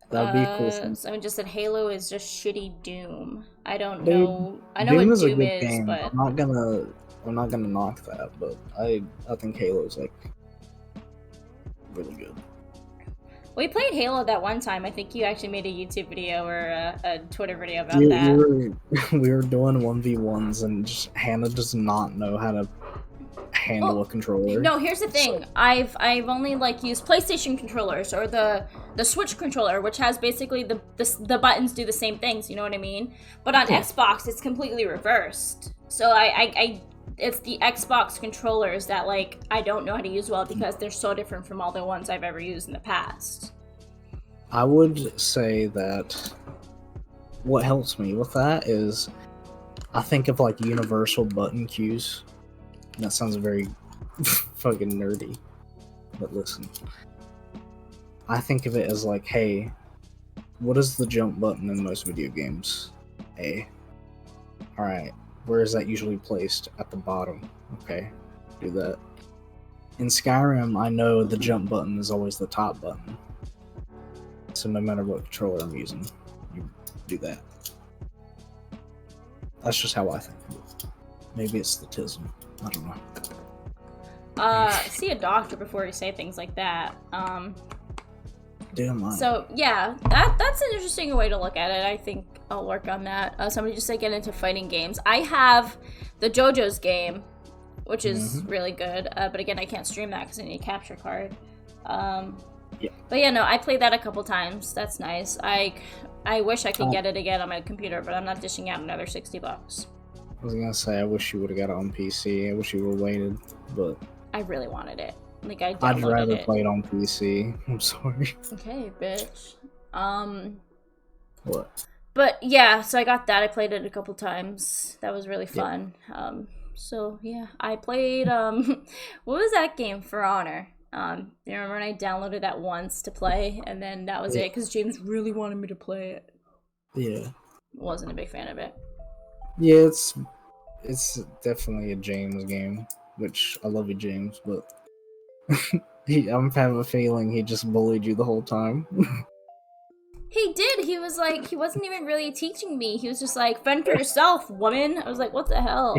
That'd be cool. Someone just said Halo is just shitty Doom. I don't know. I know Doom what is Doom a good is, game. but I'm not gonna knock that, but I think Halo's like really good. We played Halo that one time. I think you actually made a YouTube video or a Twitter video about that. We were doing 1v1s, and just Hannah does not know how to handle a controller. No, here's the thing. I've only like used PlayStation controllers or the Switch controller, which has basically the buttons do the same things. You know what I mean? But on Xbox, it's completely reversed. So I it's the Xbox controllers that like I don't know how to use well because they're so different from all the ones I've ever used in the past. I would say that what helps me with that is I think of like universal button cues. That sounds very fucking nerdy, but listen. I think of it as like, hey, what is the jump button in most video games? A. Alright. Where is that usually placed? At the bottom. Okay, do that. In Skyrim, I know the jump button is always the top button. So no matter what controller I'm using, you do that. That's just how I think of it. Maybe it's the tism. I don't know. See a doctor before you say things like that. Damn mind. So yeah, that's an interesting way to look at it. I think I'll work on that. Somebody just said get into fighting games. I have the JoJo's game, which is really good. But again, I can't stream that because I need a capture card. Yeah. But yeah, no, I played that a couple times. That's nice. I wish I could get it again on my computer, but I'm not dishing out another $60. I was gonna say I wish you would have got it on PC. I wish you would have waited, but I really wanted it. Like I'd rather play it on PC. I'm sorry. Okay, bitch. What? But yeah, so I got that. I played it a couple times. That was really fun. Yeah. So yeah, I played what was that game? For Honor. You remember when I downloaded that once to play, and then that was it because James really wanted me to play it. Yeah. Wasn't a big fan of it. Yeah, it's definitely a James game, which I love you, James, but I'm having a feeling he just bullied you the whole time. He did. He was like, he wasn't even really teaching me. He was just like, fend for yourself, woman. I was like, what the hell?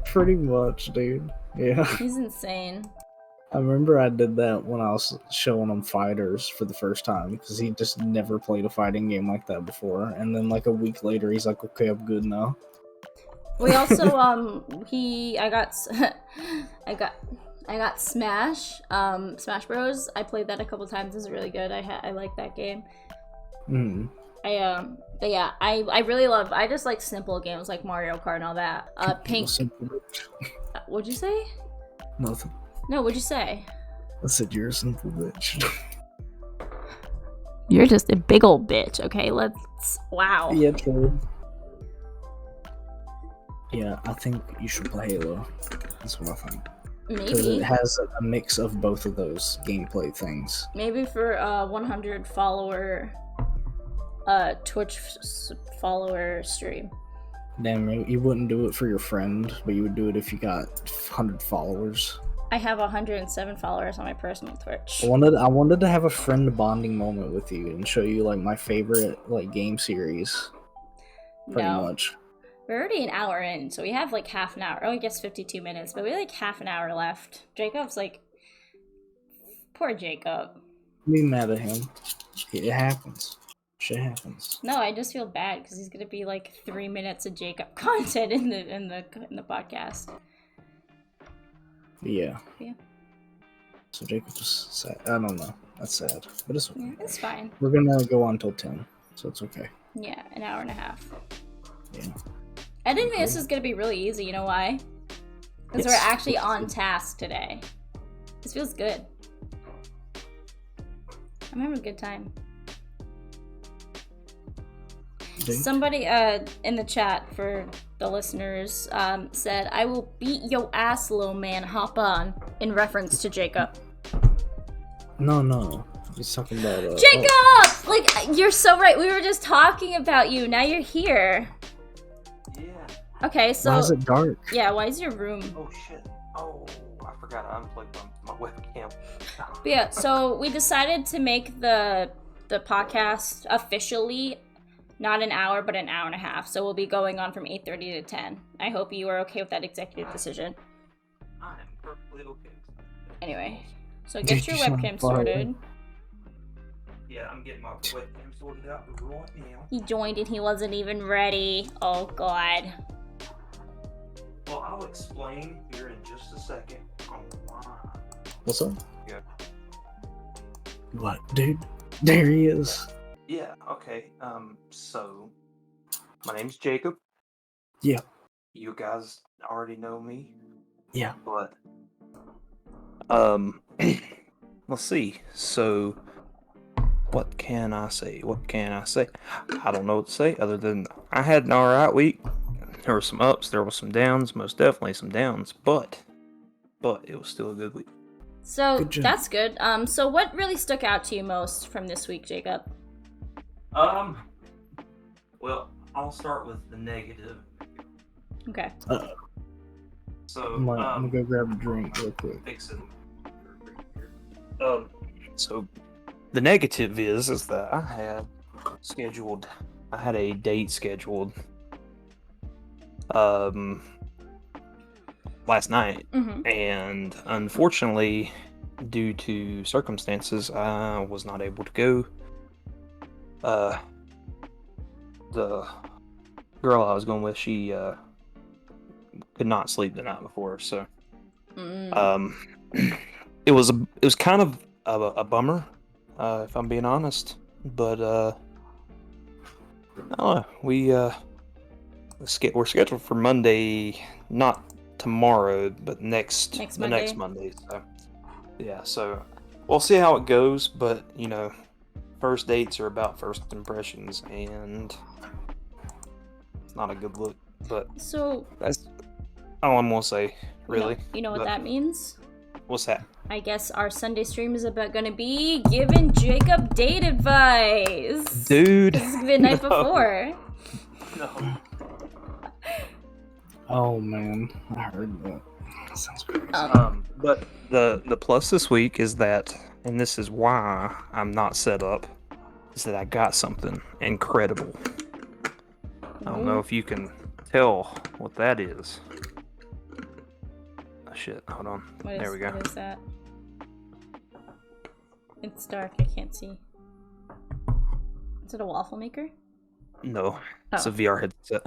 Pretty much, dude. Yeah. He's insane. I remember I did that when I was showing him Fighters for the first time, because he just never played a fighting game like that before. And then like a week later, he's like, okay, I'm good now. We also, I got Smash, Smash Bros. I played that a couple times. It was really good. I like that game. But yeah, I really love, I just like simple games like Mario Kart and all that. Pink. What'd you say? Nothing. No, what'd you say? I said you're a simple bitch. You're just a big old bitch, okay? Wow. Yeah, true. Yeah, I think you should play Halo. That's what I think. Because it has a mix of both of those gameplay things. Maybe for 100 follower Twitch follower stream. Damn, you wouldn't do it for your friend, but you would do it if you got 100 followers. I have 107 followers on my personal Twitch. I wanted to have a friend bonding moment with you and show you like my favorite like game series. Pretty much. We're already an hour in, so we have like half an hour. Oh, I guess 52 minutes, but we have like half an hour left. Jacob's like, poor Jacob. Be mad at him. It happens. Shit happens. No, I just feel bad because he's gonna be like 3 minutes of Jacob content in the podcast. Yeah. So Jacob was sad. I don't know. That's sad, but it's okay. Yeah, it's fine. We're gonna go on till 10, so it's okay. Yeah, an hour and a half. Yeah. I didn't think this was gonna be really easy. You know why? Because we're actually on task today. This feels good. I'm having a good time. Somebody in the chat for the listeners said, "I will beat yo ass, little man. Hop on," in reference to Jacob. No. He's talking about Jacob! Like, you're so right. We were just talking about you. Now you're here. Yeah. Okay, so... Why is it dark? Yeah, why is your room... Oh, shit. Oh, I forgot I unplugged my webcam. But yeah, so we decided to make the podcast officially not an hour, but an hour and a half. So we'll be going on from 8:30 to 10. I hope you are okay with that executive decision. I am perfectly okay. Anyway, so get your webcam sorted. Yeah, I'm getting my webcam sorted out right now. He joined and he wasn't even ready. Oh, God. Well, I'll explain here in just a second on why. What's up? Yeah. What, dude? There he is. Yeah, okay. So my name's Jacob. Yeah. You guys already know me. Yeah. But let's see. So what can I say? I don't know what to say other than I had an alright week. There were some ups, there were some downs, most definitely some downs, but it was still a good week. So that's good. So what really stuck out to you most from this week, Jacob? Well, I'll start with the negative. Okay. So I'm gonna go grab a drink real quick. So the negative is that I had a date scheduled last night, and unfortunately, due to circumstances, I was not able to go. The girl I was going with, she could not sleep the night before, so it was kind of a bummer, if I'm being honest. But I don't know. We're scheduled for Monday, not tomorrow, but next Monday. So yeah, so we'll see how it goes. But first dates are about first impressions, and it's not a good look. But so that's all I'm gonna say, really. You know what that means? What's that? I guess our Sunday stream is gonna be giving Jacob date advice. Dude. This is the night before. No. Oh man, I heard that. That sounds crazy. But the plus this week is that, and this is why I'm not set up, is that I got something incredible. I don't know if you can tell what that is. Oh, shit, hold on. There we go. What is that? It's dark, I can't see. Is it a waffle maker? No, it's a VR headset.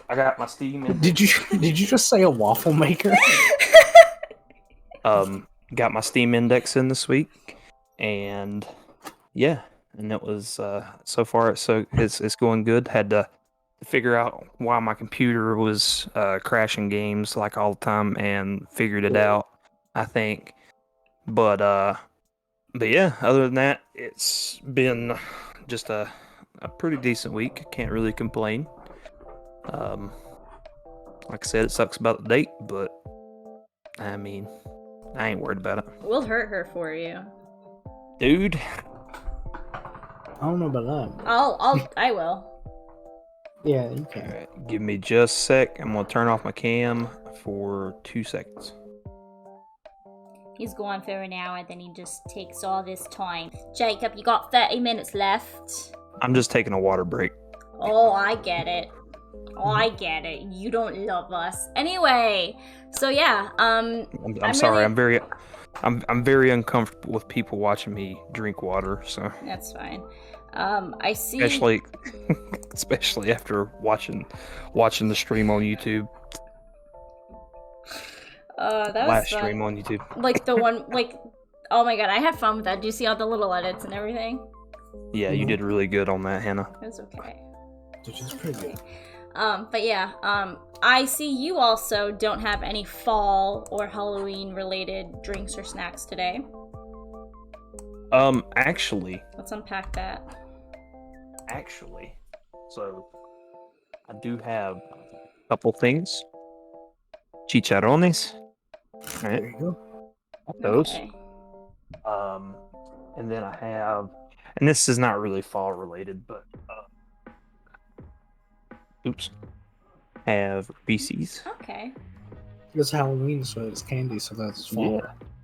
I got my Steam. Did you just say a waffle maker? Got my Steam index in this week, and yeah, and it was so far it's going good. Had to figure out why my computer was crashing games like all the time, and figured it out, I think. But yeah, other than that, it's been just a pretty decent week. Can't really complain. Like I said, it sucks about the date, but I mean, I ain't worried about it. We'll hurt her for you, dude. I don't know about that. I will. Yeah, you can. All right, give me just a sec. I'm gonna turn off my cam for 2 seconds. He's gone for an hour, then he just takes all this time. Jacob, you got 30 minutes left. I'm just taking a water break. Oh, I get it. I get it. You don't love us. Anyway, so yeah, I'm sorry. really- I'm very uncomfortable with people watching me drink water. So That's fine. I see. especially after watching the stream on YouTube. That was Last fun. stream on YouTube. Like the one, like, oh my god, I had fun with that. Do you see all the little edits and everything? Yeah, you did really good on that, Hannah. It was okay. Which is pretty good. But yeah, I see you also don't have any fall or Halloween related drinks or snacks today. Actually, Let's unpack that. So I do have a couple things. Chicharrones. Right, There you go. those. Okay. And then I have, and this is not really fall related, but have Reese's. Okay. It's Halloween, so it's candy, so that's fall.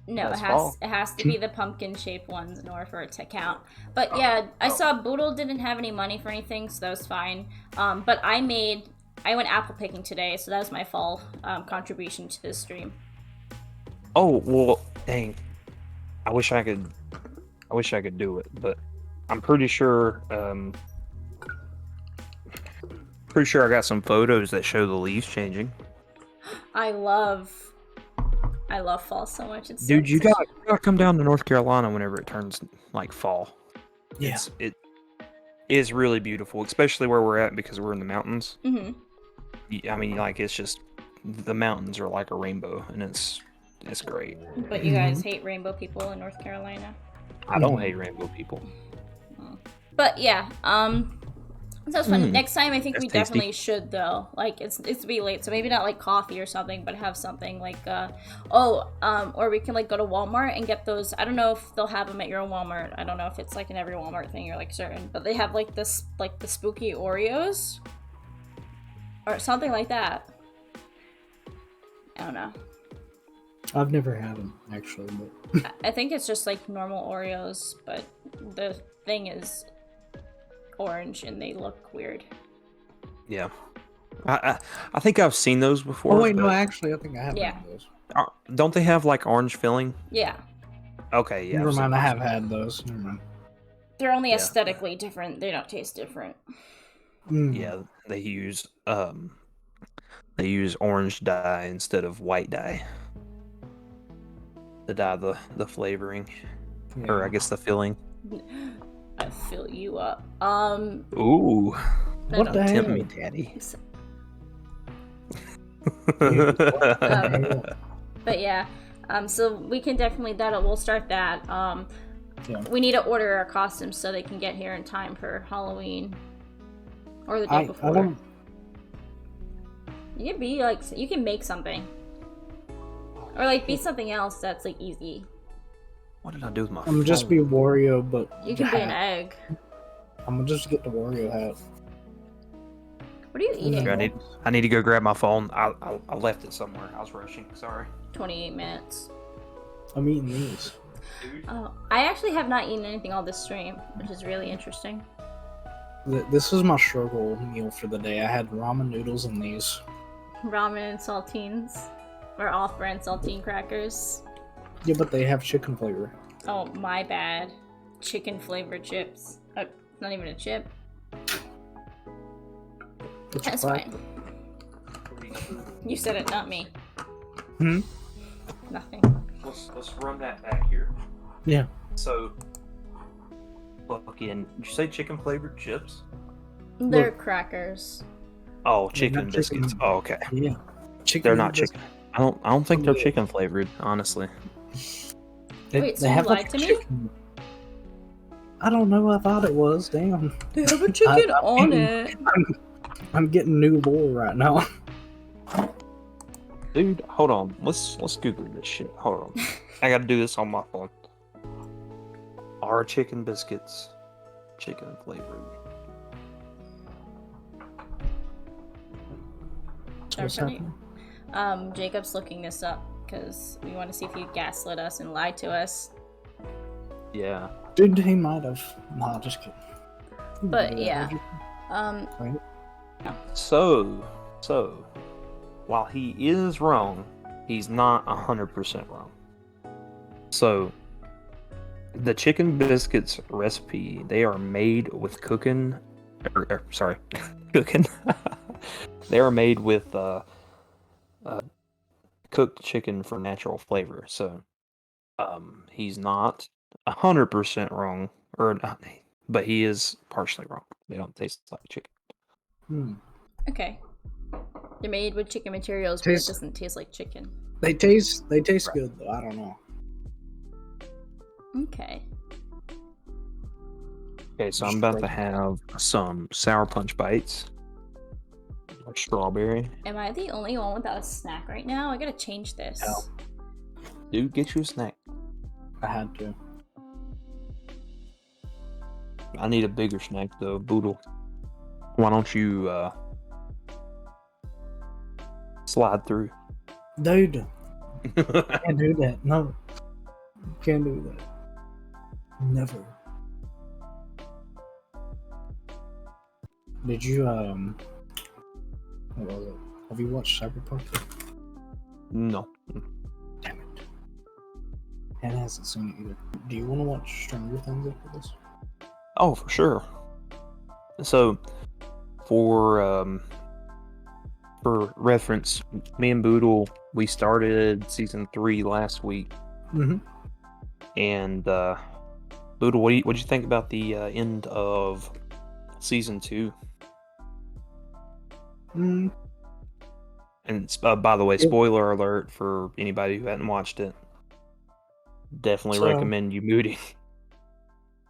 No, That's it fall. has to be the pumpkin shaped ones in order for it to count. But yeah, I saw Boodle didn't have any money for anything, so that was fine. But I went apple picking today, so that was my fall contribution to this stream. Oh well, dang! I wish I could do it, but I'm pretty sure. Pretty sure I got some photos that show the leaves changing. I love fall so much. It's Dude, so, you gotta come down to North Carolina whenever it turns like fall. Yeah. It is really beautiful, especially where we're at because we're in the mountains. Mhm. I mean, like it's just the mountains are like a rainbow, and it's great. But you guys hate rainbow people in North Carolina. I don't hate rainbow people. But yeah, sounds fun. Next time, I think That's we tasty. definitely should though. Like it's to be late, so maybe not like coffee or something, but have something like or we can like go to Walmart and get those. I don't know if they'll have them at your own Walmart. I don't know if it's like in every Walmart thing or like certain, but they have like this like the spooky Oreos or something like that. I don't know. I've never had them, actually, but I think it's just like normal Oreos, but the thing is orange and they look weird. Yeah, I think I've seen those before. oh wait, no, but- actually, I think I have Yeah. had those. Don't they have like orange filling? Yeah. Okay, yeah. Never I've seen mind, I those. have had those. Never mind. They're only Yeah. aesthetically different. They don't taste different. Mm. Yeah, they use orange dye instead of white dye. To dye the flavoring, or I guess the filling. I fill you up. Ooh, What no, the tempt hell? me, daddy. But yeah, so we can definitely we'll start that. Yeah. We need to order our costumes so they can get here in time for Halloween or the day I before. don't. You can be like you can make something, or like be something else that's like easy. What did I do with my? I'm gonna just be Wario, but You can be an hat. egg. I'm gonna just get the Wario hat. What are you eating? Okay, I need to go grab my phone. I left it somewhere. I was rushing. Sorry. 28 minutes. I'm eating these. Oh, I actually have not eaten anything all this stream, which is really interesting. This is my struggle meal for the day. I had ramen noodles and these. Ramen and saltines, or off-brand saltine crackers. Yeah, but they have chicken flavor. Oh, my bad. Chicken flavored chips. It's not even a chip. It's a That's crack- fine. You said it, not me. Hmm? Nothing. Let's run that back here. Yeah. So, fucking, did you say chicken flavored chips? They're crackers. Oh, They're chicken not biscuits. chicken. Oh, okay. Yeah. Chicken. They're and not biscuit. chicken. I don't think they're Yeah. chicken flavored, honestly. Wait, so you lied to me? chicken. I don't know. I thought it was. Damn. They have a chicken I'm on eating- it. I'm getting new lore right now. Dude, hold on. Let's Google this shit. Hold on. I gotta do this on my phone. Are chicken biscuits chicken flavored? What's Sorry. happening? Jacob's looking this up because we want to see if you gaslit us and lied to us. Yeah. Dude, he might have. Nah, just kidding. But yeah. Right? So, while he is wrong, he's not 100% wrong. So, the chicken biscuits recipe, they are made with cooking. Cooking. They are made with cooked chicken for natural flavor. So, he's not 100% wrong, but he is partially wrong. They don't taste like chicken. Okay. They're made with chicken materials, but it doesn't taste like chicken. They taste good though. I don't know. Okay. Okay, so I'm about to have some sour punch bites. Like strawberry. Am I the only one without a snack right now? I gotta change this. No. Dude, get you a snack. I had to. I need a bigger snack though, Boodle. Why don't you slide through? Dude, can't do that. No, can't do that. Never. Did you what was it? Have you watched Cyberpunk? No. Damn it. Hannah hasn't seen it either. Do you want to watch Stranger Things after this? Oh, for sure. So, for reference, me and Boodle, we started season 3 last week. Mm-hmm. And Boodle, what did you think about the end of season 2? And by the way, spoiler alert for anybody who hadn't watched it. Definitely recommend you muting.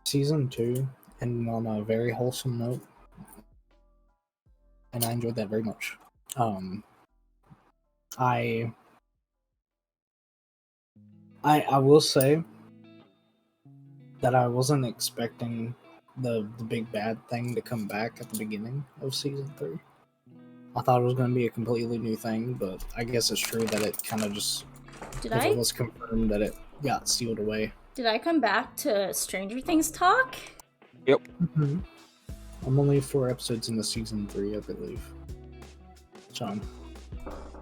Season 2, and on a very wholesome note, and I enjoyed that very much. I will say that I wasn't expecting the big bad thing to come back at the beginning of season 3. I thought it was going to be a completely new thing, but I guess it's true that it kind of just... It was confirmed that it got sealed away. Did I come back to Stranger Things talk? Yep. Mm-hmm. I'm only 4 episodes into season 3, I believe. So...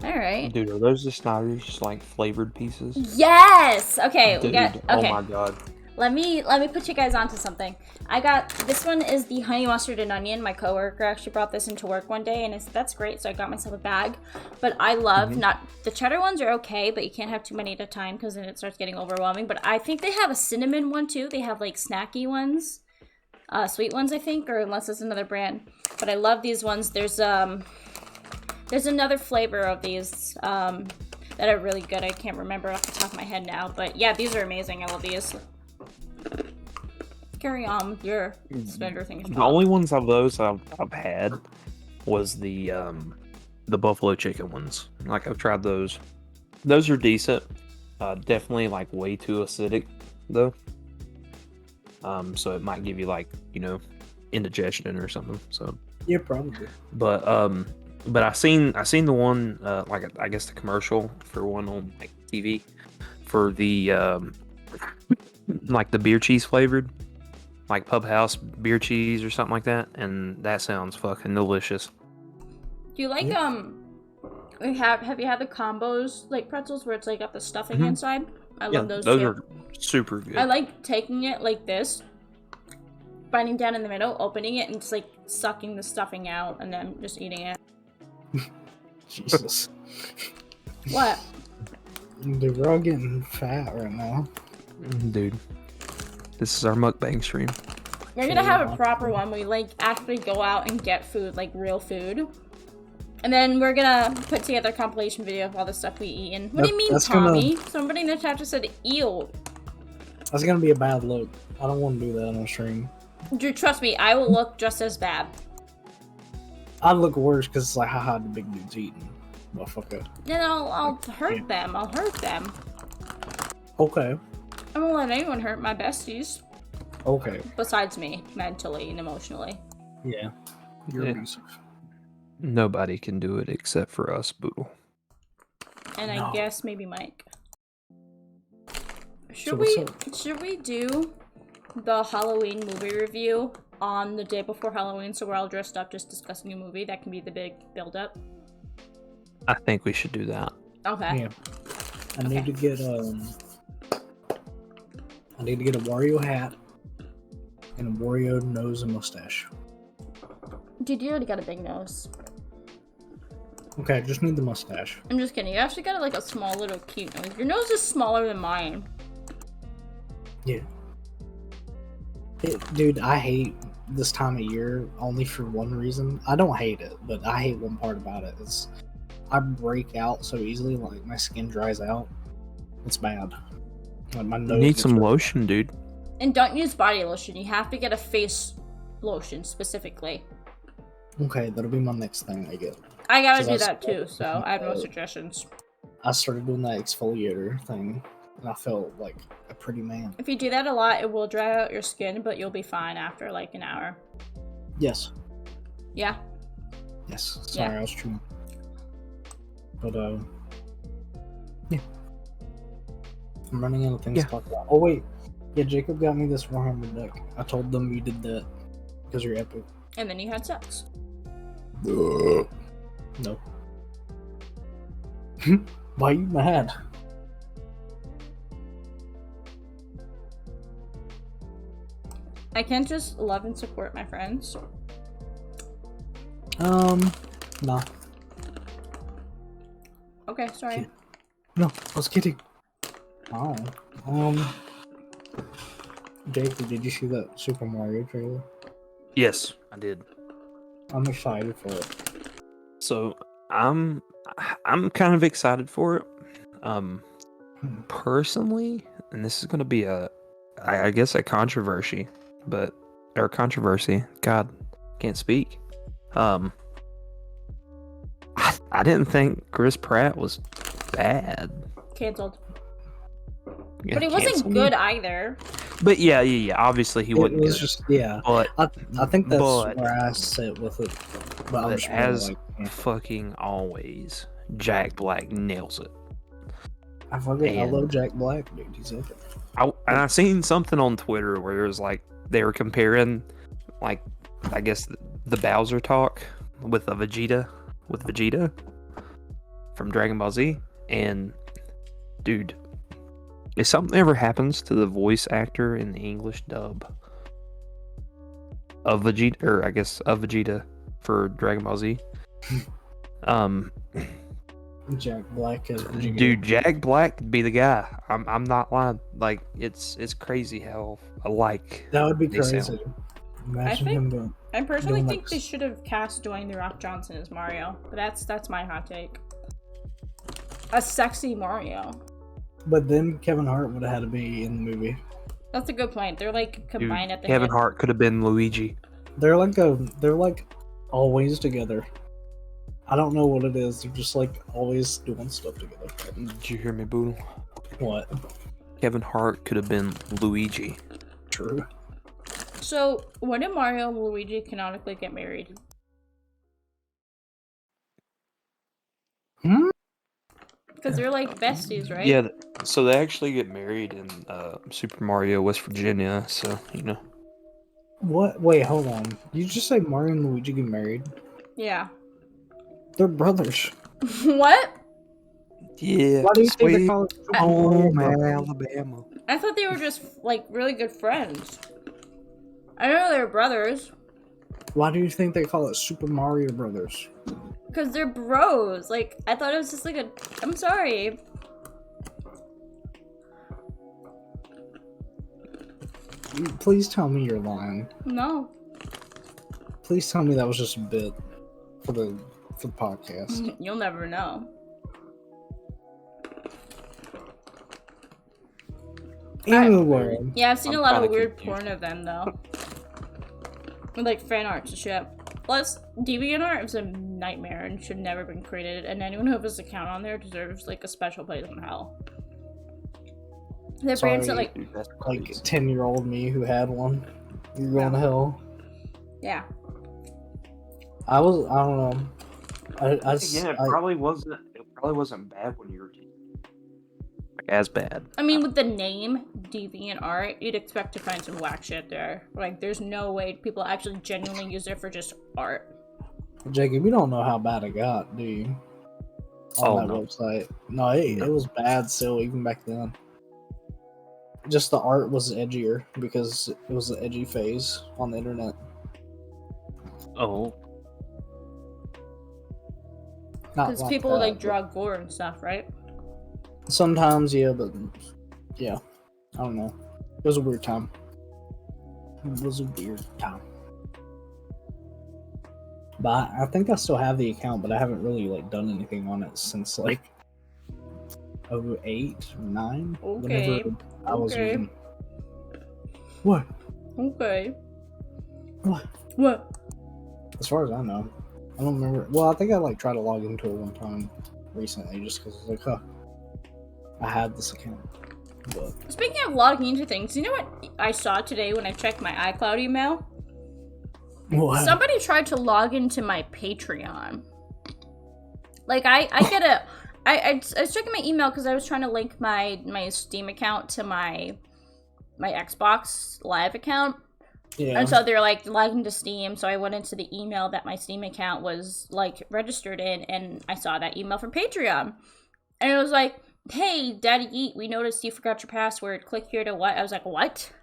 Alright. Dude, are those the Snyder's, like, flavored pieces? Yes! Okay, Dude, okay. Oh my god. Let me put you guys onto something. I got, this one is the honey mustard and onion. My coworker actually brought this into work one day, and I said, that's great, so I got myself a bag. But I love, the cheddar ones are okay, but you can't have too many at a time, because then it starts getting overwhelming. But I think they have a cinnamon one, too. They have, like, snacky ones. Sweet ones, I think, or unless it's another brand. But I love these ones. There's another flavor of these, that are really good. I can't remember off the top of my head now. But, yeah, these are amazing. I love these. Carry on with your Stranger Things. The only ones of those I've had was the buffalo chicken ones. Like, I've tried those. Those are decent. Definitely like way too acidic though. So it might give you like, you know, indigestion or something. So yeah, probably. But I seen the one like I guess the commercial for one on like TV for the like the beer cheese flavored, like Pub House beer cheese or something like that, and that sounds fucking delicious. Do you like have you had the combos like pretzels where it's like got the stuffing inside? I love those too. Those are super good. I like taking it like this, biting down in the middle, opening it, and just like sucking the stuffing out, and then just eating it. Jesus. What? Dude, we're all getting fat right now. Dude, this is our mukbang stream. We're gonna have a proper one where we like actually go out and get food, like real food. And then we're gonna put together a compilation video of all the stuff we eat. And what do you mean, Tommy? Somebody in the chat just said, ew. That's gonna be a bad look. I don't want to do that on stream. Dude, trust me, I will look just as bad. I'd look worse because it's like, haha, the big dude's eating. Motherfucker. Then I'll hurt them. I'll hurt them. Okay. I won't let anyone hurt my besties. Okay. Besides me, mentally and emotionally. Yeah. You're abusive. Nobody can do it except for us, Boodle. and I guess maybe Mike. So what's Should we do the Halloween movie review on the day before Halloween, so we're all dressed up just discussing a movie? That can be the big build-up. I think we should do that. Okay. Yeah. I need to get a Wario hat and a Wario nose and mustache. Dude, you already got a big nose. Okay, I just need the mustache. I'm just kidding. You actually got like a small little cute nose. Your nose is smaller than mine. Yeah. Dude, I hate this time of year only for one reason. I don't hate it, but I hate one part about it. It's I break out so easily, like my skin dries out. It's bad. Like my nose. You need some lotion, dude. And don't use body lotion. You have to get a face lotion specifically. Okay, that'll be my next thing I get. I gotta do that too, so I have no suggestions. I started doing that exfoliator thing, and I felt like a pretty man. If you do that a lot, it will dry out your skin, but you'll be fine after like an hour. Yes. Yeah. Yes. Sorry, Yeah. I was true. But yeah. I'm running out of things to talk about. Oh wait, yeah, Jacob got me this Warhammer deck. I told them you did that because you're epic. And then you had sex. No. Why are you mad? I can't just love and support my friends. Nah. Okay, sorry. No, I was kidding. Oh. Jacob, did you see that Super Mario trailer? Yes, I did. I'm excited for it. So I'm kind of excited for it. Personally, and this is gonna be I guess a controversy, controversy. God, can't speak. I didn't think Chris Pratt was bad. Cancelled. Yeah, But he wasn't canceled. good either. But yeah. Obviously, he wasn't. It was good. just But I think that's where I sit with it. But I'm just as like, fucking always, Jack Black nails it. I love Jack Black, dude. He's epic. I seen something on Twitter where it was like they were comparing, like, I guess the Bowser talk with Vegeta from Dragon Ball Z, and dude, if something ever happens to the voice actor in the English dub of Vegeta, or I guess of Vegeta for Dragon Ball Z, Jack Black as Vegeta. dude, Jack Black be the guy. I'm not lying. Like it's crazy how alike That would be they crazy. sound. Imagine him going. I personally doing think like they should have cast Dwayne The Rock Johnson as Mario. But that's my hot take. A sexy Mario. But then Kevin Hart would have had to be in the movie. That's a good point. They're like combined at the Kevin hip. Hart could have been Luigi. They're like always together. I don't know what it is. They're just like always doing stuff together. Did you hear me, Boodle? What? Kevin Hart could have been Luigi. True. So, when did Mario and Luigi canonically get married? Because they're like besties, right? Yeah, so they actually get married in Super Mario, West Virginia. So What? Wait, hold on. You just say Mario and Luigi get married? Yeah. They're brothers. What? Yeah. Why do you think they call it Super Mario Brothers? Alabama. I thought they were just like really good friends. I don't know they were brothers. Why do you think they call it Super Mario Brothers? Because they're bros. Like, I thought it was just like a. I'm sorry. Please tell me you're lying. No. Please tell me that was just a bit for the podcast. You'll never know. Anyway, Yeah, I've seen I'm a lot of kinda weird confused. porn of them, though. With, like, fan arts and shit. Plus, DeviantArt is a nightmare and should never been created, and anyone who has an account on there deserves, like, a special place in hell. Their brands are, like, Dude, that's like crazy. 10-year-old me who had one. You're going to hell. yeah. I don't know. Again, it probably probably wasn't bad when you were like as bad. I mean, with the name DeviantArt, you'd expect to find some whack shit there. Like, there's no way people actually genuinely use it for just art. Jacob, you don't know how bad it got, do you? On that website. No, it was bad still, even back then. Just the art was edgier because it was the edgy phase on the internet. Oh. Because people like draw gore and stuff, right? Sometimes, yeah, but yeah, I don't know. It was a weird time. But I think I still have the account, but I haven't really like done anything on it since like 08 or 09. Okay. Whenever I was using. What? Okay. What? What? As far as I know, I don't remember. Well, I think I like tried to log into it one time recently, just because I was like, huh, I had this account. But speaking of logging into things, you know what I saw today when I checked my iCloud email? what? Somebody tried to log into my Patreon. Like, I was checking my email because I was trying to link my Steam account to my Xbox Live account. Yeah. And so they're like logging to Steam, so I went into the email that my Steam account was like registered in, and I saw that email from Patreon. And it was like, hey, Daddy Eat, we noticed you forgot your password. Click here to what? I was like, what?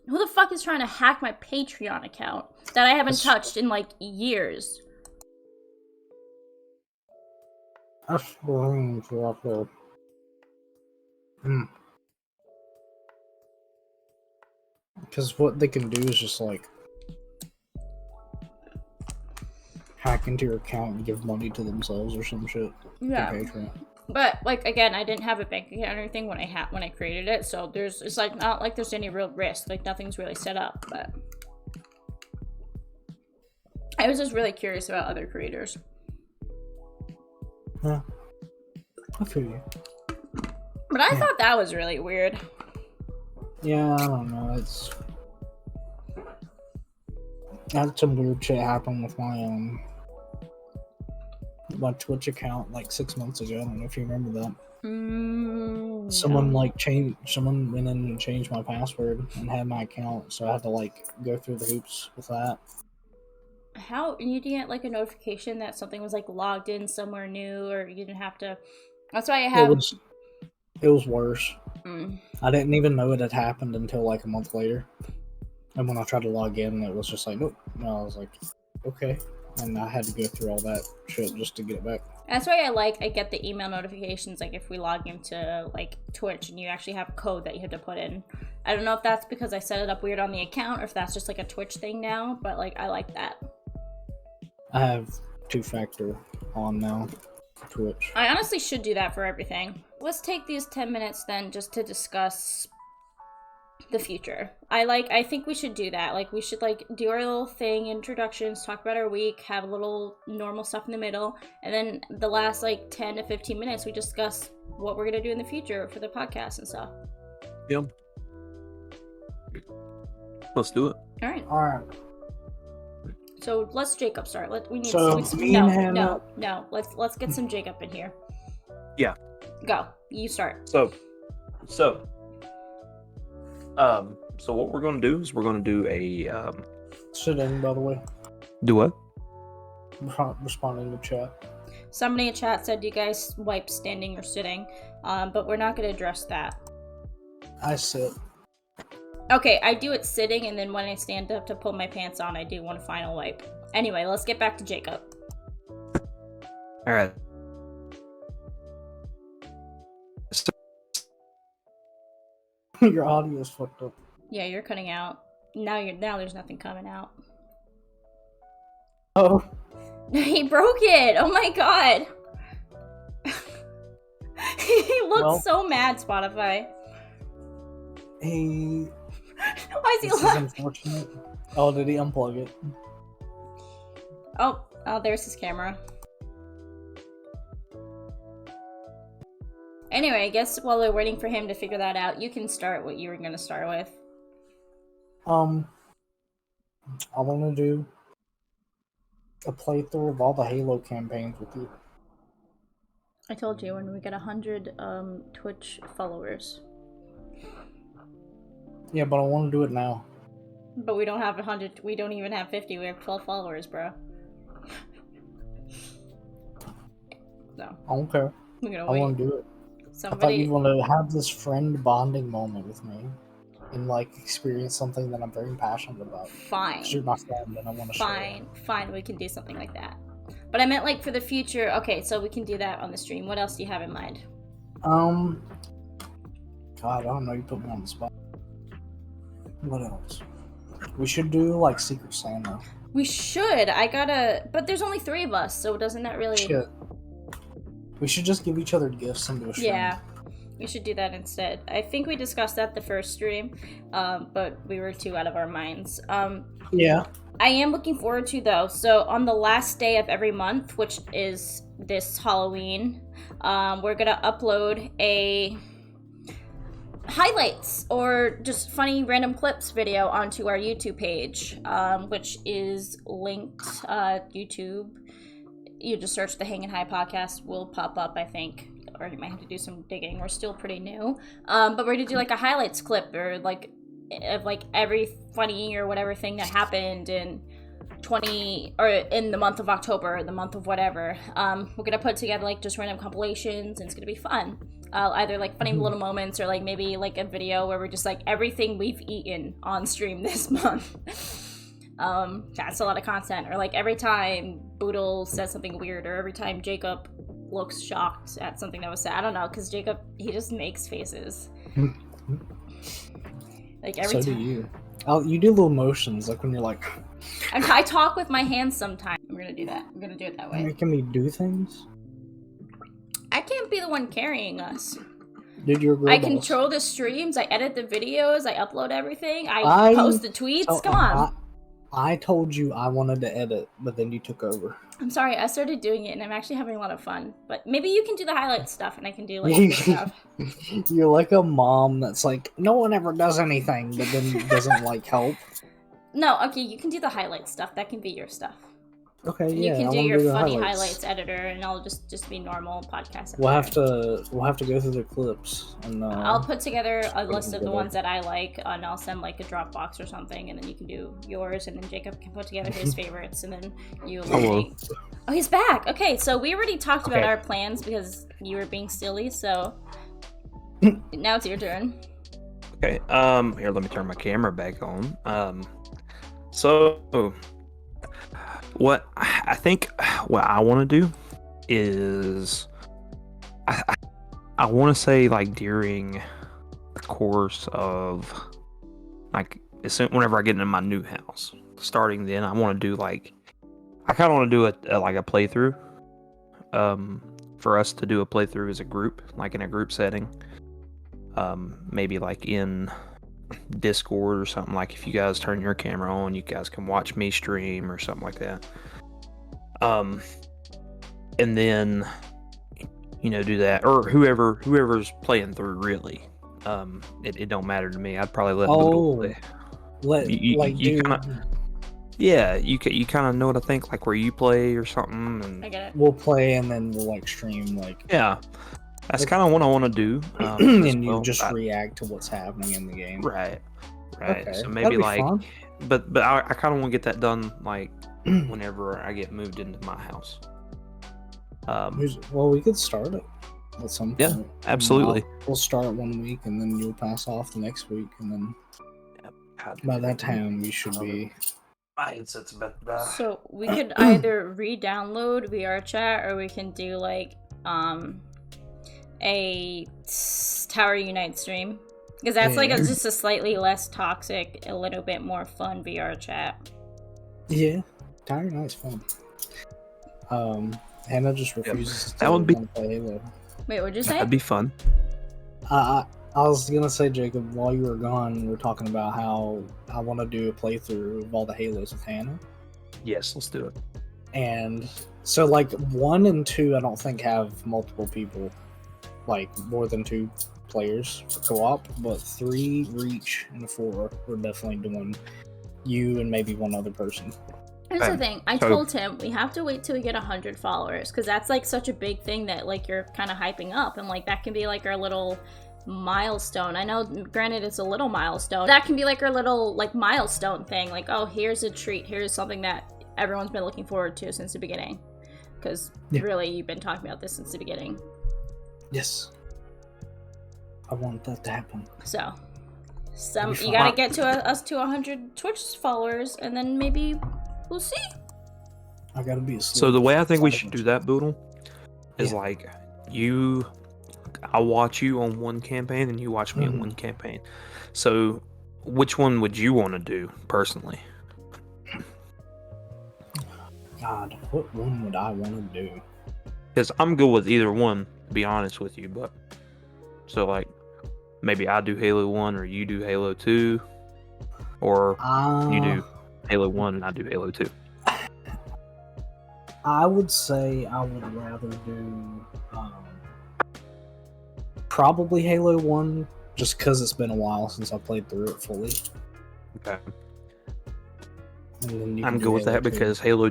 Who the fuck is trying to hack my Patreon account that I haven't touched in like years? That's strange right there. Because what they can do is just like hack into your account and give money to themselves or some shit. Yeah. But like again, I didn't have a bank account or anything when I created it, so it's like not like there's any real risk. Like nothing's really set up, but I was just really curious about other creators. Yeah. I feel you. But I thought that was really weird. Yeah, I don't know. I had some weird shit happen with my Twitch account like 6 months ago. I don't know if you remember that. Someone went in and changed my password and had my account, so I had to like go through the hoops with that. How you didn't get like a notification that something was like logged in somewhere new, or you didn't have to? That's why I have. It was worse. I didn't even know it had happened until like a month later. And when I tried to log in, it was just like, nope. And I was like, okay. And I had to go through all that shit just to get it back. That's why I get the email notifications, like if we log into like Twitch and you actually have a code that you have to put in. I don't know if that's because I set it up weird on the account or if that's just like a Twitch thing now, but like I like that. I have 2-factor on now for Twitch. I honestly should do that for everything. Let's take these 10 minutes then just to discuss the future. I think we should do that. Like we should like do our little thing, introductions, talk about our week, have a little normal stuff in the middle, and then the last like 10 to 15 minutes we discuss what we're gonna do in the future for the podcast and stuff. Yep. Let's do it. All right. So let's Jacob start. Let's get some Jacob in here. Yeah. Go. You start. So what we're gonna do is we're gonna do a Sitting, by the way. Do what? Responding to chat. Somebody in chat said, "Do you guys wipe standing or sitting?" But we're not gonna address that. I sit. Okay, I do it sitting, and then when I stand up to pull my pants on, I do one final wipe. Anyway, let's get back to Jacob. All right. Your audio is fucked up. Yeah, you're cutting out. Now there's nothing coming out. Oh. He broke it! Oh my god! He looks so mad, Spotify. Why is he This is unfortunate. Oh, did he unplug it? Oh, there's his camera. Anyway, I guess while we're waiting for him to figure that out, you can start what you were gonna start with. I want to do a playthrough of all the Halo campaigns with you. I told you when we get 100 Twitch followers. Yeah, but I want to do it now. But we don't have 100. We don't even have 50. We have 12 followers, bro. No. I don't care. We're gonna I wait. want to do it. Somebody... I thought you want to have this friend bonding moment with me and like experience something that I'm very passionate about. Fine. 'Cause you're my friend and I want to share it. Fine. We can do something like that. But I meant like for the future. Okay, so we can do that on the stream. What else do you have in mind? God, I don't know. You put me on the spot. What else? We should do like Secret Santa. We should. But there's only 3 of us, so doesn't that really... Shit. We should just give each other gifts and do a stream. Yeah, we should do that instead. I think we discussed that the first stream, but we were too out of our minds. Yeah. I am looking forward to, though. So on the last day of every month, which is this Halloween, we're gonna upload a highlights or just funny random clips video onto our YouTube page, which is linked YouTube. You just search the Hanging High podcast, will pop up, I think, or you might have to do some digging. We're still pretty new, but we're gonna do like a highlights clip or like of like every funny or whatever thing that happened in the month of October, or the month of whatever. We're gonna put together like just random compilations, and it's gonna be fun. Either like funny little moments or like maybe like a video where we're just like everything we've eaten on stream this month. That's a lot of content. Or like every time Boodle says something weird, or every time Jacob looks shocked at something that was said. I don't know, because Jacob, he just makes faces. Like every so time. do you. You do little motions, like when you're like... I talk with my hands sometimes. I'm gonna do that. I'm gonna do it that way. Making me do things? I can't be the one carrying us. Dude, you're a girl I boss. control the streams, I edit the videos, I upload everything, I post the tweets. Come on. I told you I wanted to edit, but then you took over. I'm sorry, I started doing it and I'm actually having a lot of fun. But maybe you can do the highlight stuff and I can do like good stuff. You're like a mom that's like, no one ever does anything, but then doesn't like help. No, okay, you can do the highlight stuff. That can be your stuff. Okay, And yeah. you can do I your do the funny highlights editor, and I'll just be normal podcast. We'll have to go through the clips, and I'll put together a list of the together. ones that I like, and I'll send like a Dropbox or something, and then you can do yours, and then Jacob can put together his favorites, and then you eliminate. Oh, he's back. Okay, so we already talked about our plans because you were being silly. So now it's your turn. Okay. Here, let me turn my camera back on. So what I think what I want to do is I want to say like during the course of like whenever I get into my new house, starting then I want to do like I kind of want to do like a playthrough. For us to do a playthrough as a group, like in a group setting. Maybe like in Discord or something, like if you guys turn your camera on, you guys can watch me stream or something like that. And then do that, or whoever's playing through really. It don't matter to me. I'd probably let Boodle play. You kind of know what I think, like where you play or something, and I get it. we'll play and then we'll like stream like that's kind of what I want to do. And you just react to what's happening in the game. Right. Okay. So maybe like, fun. but I kind of want to get that done like whenever I get moved into my house. Well, we could start it at some point. Yeah, absolutely. We'll start 1 week and then you'll pass off the next week, and then by that time we should be. My headset's about to die. So we could either re-download VR chat, or we can do like a Tower Unite stream, because that's like just a slightly less toxic, a little bit more fun VR chat. Yeah, Tower Unite's fun. Hannah just refuses that would be to play Halo. Wait, what'd you say? That'd be fun. I was gonna say, Jacob, while you were gone, we were talking about how I want to do a playthrough of all the Halos with Hannah. Yes, let's do it. And so, like 1 and 2, I don't think have multiple people, like more than 2 players for co-op. But 3, Reach, and 4, we're definitely doing you and maybe one other person. Here's the thing. I So- told him we have to wait till we get 100 followers because that's like such a big thing that like you're kind of hyping up, and like that can be like our little milestone. I know, granted, it's a little milestone. That can be like our little like milestone thing. Like, oh, here's a treat. Here's something that everyone's been looking forward to since the beginning. Because really, you've been talking about this since the beginning. Yes. I want that to happen. So, you gotta get to us to 100 Twitch followers, and then maybe we'll see. I gotta be So the way I think we should do that, Boodle, is like I'll watch you on one campaign and you watch me on one campaign. So which one would you want to do personally? God, what one would I want to do? Because I'm good with either one, to be honest with you. But so like maybe I do Halo 1 or you do Halo 2, or you do Halo 1 and I do Halo 2. I would say I would rather do probably Halo 1, just because it's been a while since I played through it fully. Okay. And then you I'm can do good with Halo that 2. because Halo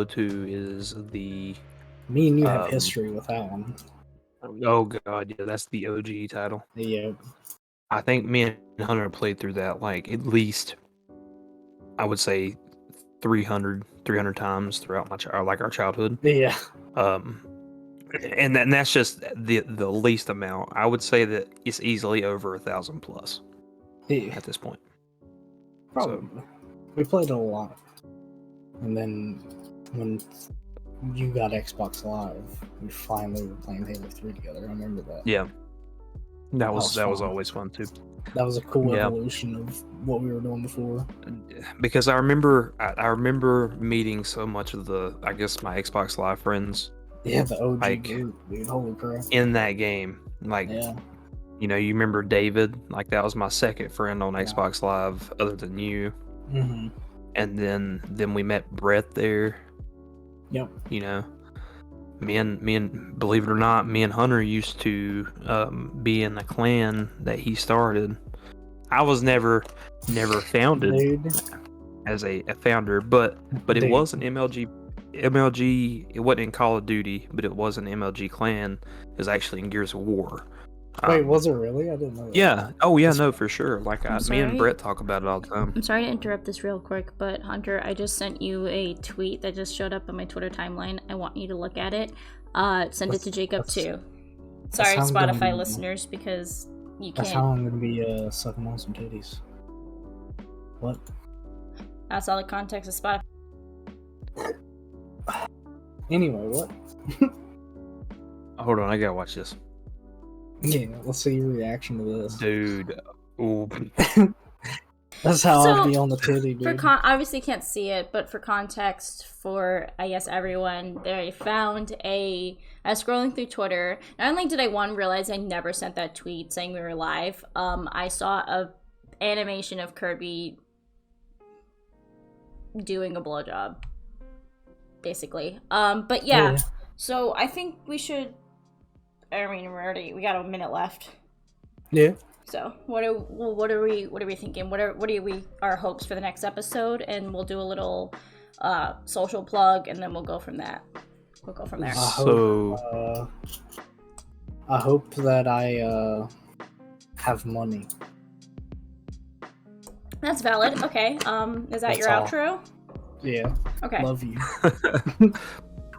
2 is the... Me and you have history with that one. Oh god, yeah, that's the OG title. Yeah. I think me and Hunter played through that like at least, I would say 300 times throughout our childhood. Yeah. And that's just the least amount. I would say that it's easily over 1,000 plus at this point. Probably. We played it a lot. And then when you got Xbox Live, we finally were playing Halo 3 together. I remember that. Yeah. That was fun. always fun too. That was a cool evolution of what we were doing before. Because I remember meeting so much of my Xbox Live friends. Yeah, the OG like, group, dude. Holy crap. In that game. Like, you know, you remember David? Like, that was my second friend on Xbox Live other than you. Mm-hmm. And then we met Brett there. Yep. You know, me and believe it or not, me and Hunter used to be in a clan that he started. I was never founded as a founder, but it was an MLG. It wasn't in Call of Duty, but it was an MLG clan. It was actually in Gears of War. Wait, was it really? I didn't know that. Yeah. Oh, yeah. No, for sure. Like me and sorry. Brett talk about it all the time. I'm sorry to interrupt this real quick, but Hunter, I just sent you a tweet that just showed up on my Twitter timeline. I want you to look at it. Send it to Jacob too. Sorry, Spotify listeners, because you can't. That's how I'm gonna be sucking on some titties. What? That's all the context of Spotify. Anyway, what? Hold on, I gotta watch this. Yeah, let's see your reaction to this. Dude. Ooh. That's how I'll be on the titty, dude. Obviously can't see it, but for context, for I guess everyone, they found I was scrolling through Twitter. Not only did I realize I never sent that tweet saying we were live, I saw a animation of Kirby doing a blowjob, basically. But yeah, so I think we should. I mean, we got a minute left. Yeah. So what are we thinking? What are our hopes for the next episode? And we'll do a little social plug, and then we'll go from that. We'll go from there. I hope that I have money. That's valid. Okay. Is that your outro? Yeah. Okay. Love you.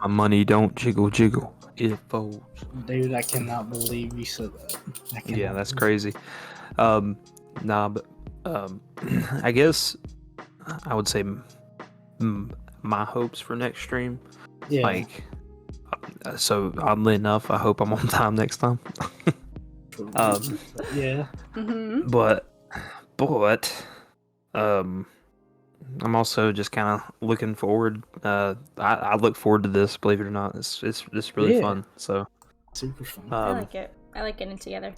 My money don't jiggle jiggle. It folds. Dude, I cannot believe you said that. Yeah, that's crazy. I guess I would say my hopes for next stream. Yeah. Like, so oddly enough, I hope I'm on time next time. Yeah. Mm-hmm. But I'm also just kind of looking forward. I look forward to this. Believe it or not, it's really fun. So super fun. I like it. I like getting together.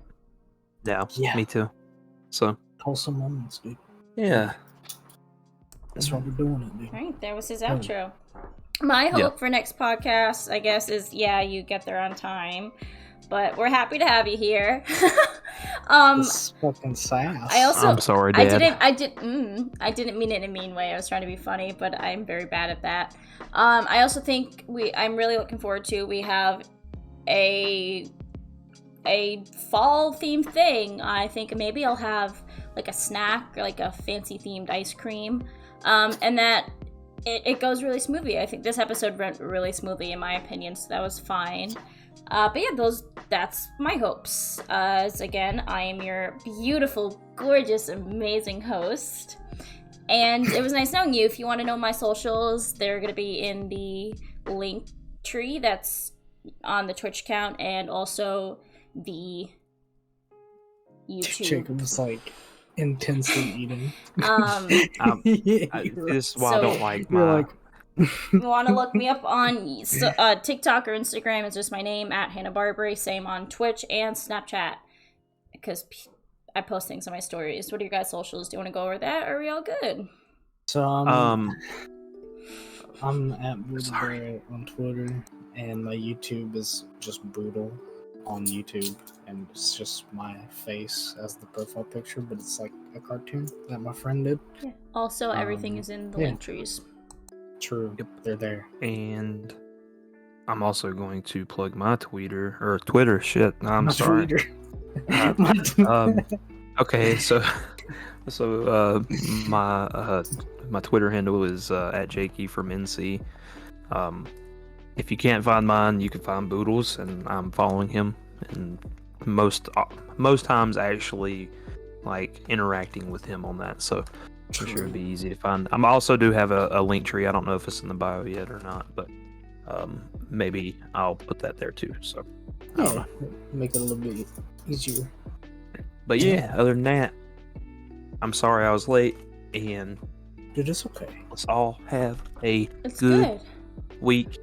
Yeah, me too. So wholesome moments, dude. Yeah, that's why we're doing it, dude. All right, there was his outro. My hope for next podcast, I guess, is you get there on time. But we're happy to have you here. This fucking sass. I also I'm sorry, Dad. I didn't mean it in a mean way. I was trying to be funny, but I'm very bad at that. I also think I'm really looking forward to, we have a fall themed thing. I think maybe I'll have like a snack or like a fancy themed ice cream. And that it goes really smoothly. I think this episode went really smoothly in my opinion, so that was fine. But yeah, that's my hopes. Again, I am your beautiful, gorgeous, amazing host. And it was nice knowing you. If you want to know my socials, they're going to be in the link tree that's on the Twitch account and also the YouTube. Jacob was like intensely eating. This is why I don't like my... You want to look me up on TikTok or Instagram, it's just my name, at Hannah Barbary. Same on Twitch and Snapchat, because I post things on my stories. What are your guys' socials? Do you want to go over that, or are we all good? So I'm at Boodleberry on Twitter, and my YouTube is just Boodle on YouTube, and it's just my face as the profile picture, but it's like a cartoon that my friend did. Yeah. Also, everything is in the link trees. True. Yep, they're there. And I'm also going to plug my Twitter. Shit, no, I'm sorry. Okay, so my Twitter handle is at JakeFromNC. If you can't find mine, you can find Boodles, and I'm following him, and most times actually like interacting with him on that. So I'm sure it'd be easy to find. I also do have a link tree. I don't know if it's in the bio yet or not, but maybe I'll put that there too. So yeah, make it a little bit easier. But yeah, other than that, I'm sorry I was late, and dude, it's okay. Let's all have a good week.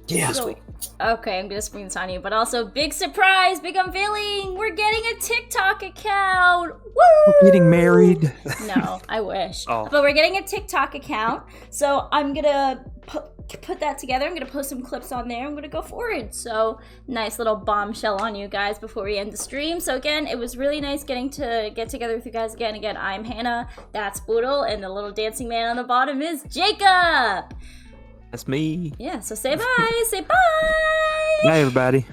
Yeah. This week. Okay, I'm gonna spring this on you, but also big surprise, big unveiling. We're getting a TikTok account. Woo! We're getting married. No, I wish. Oh. But we're getting a TikTok account, so I'm gonna put that together. I'm gonna post some clips on there. I'm gonna go forward. So nice little bombshell on you guys before we end the stream. So again, it was really nice getting to get together with you guys again. Again, I'm Hannah. That's Boodle, and the little dancing man on the bottom is Jacob. That's me. Yeah. So say bye. Say bye. Bye, everybody.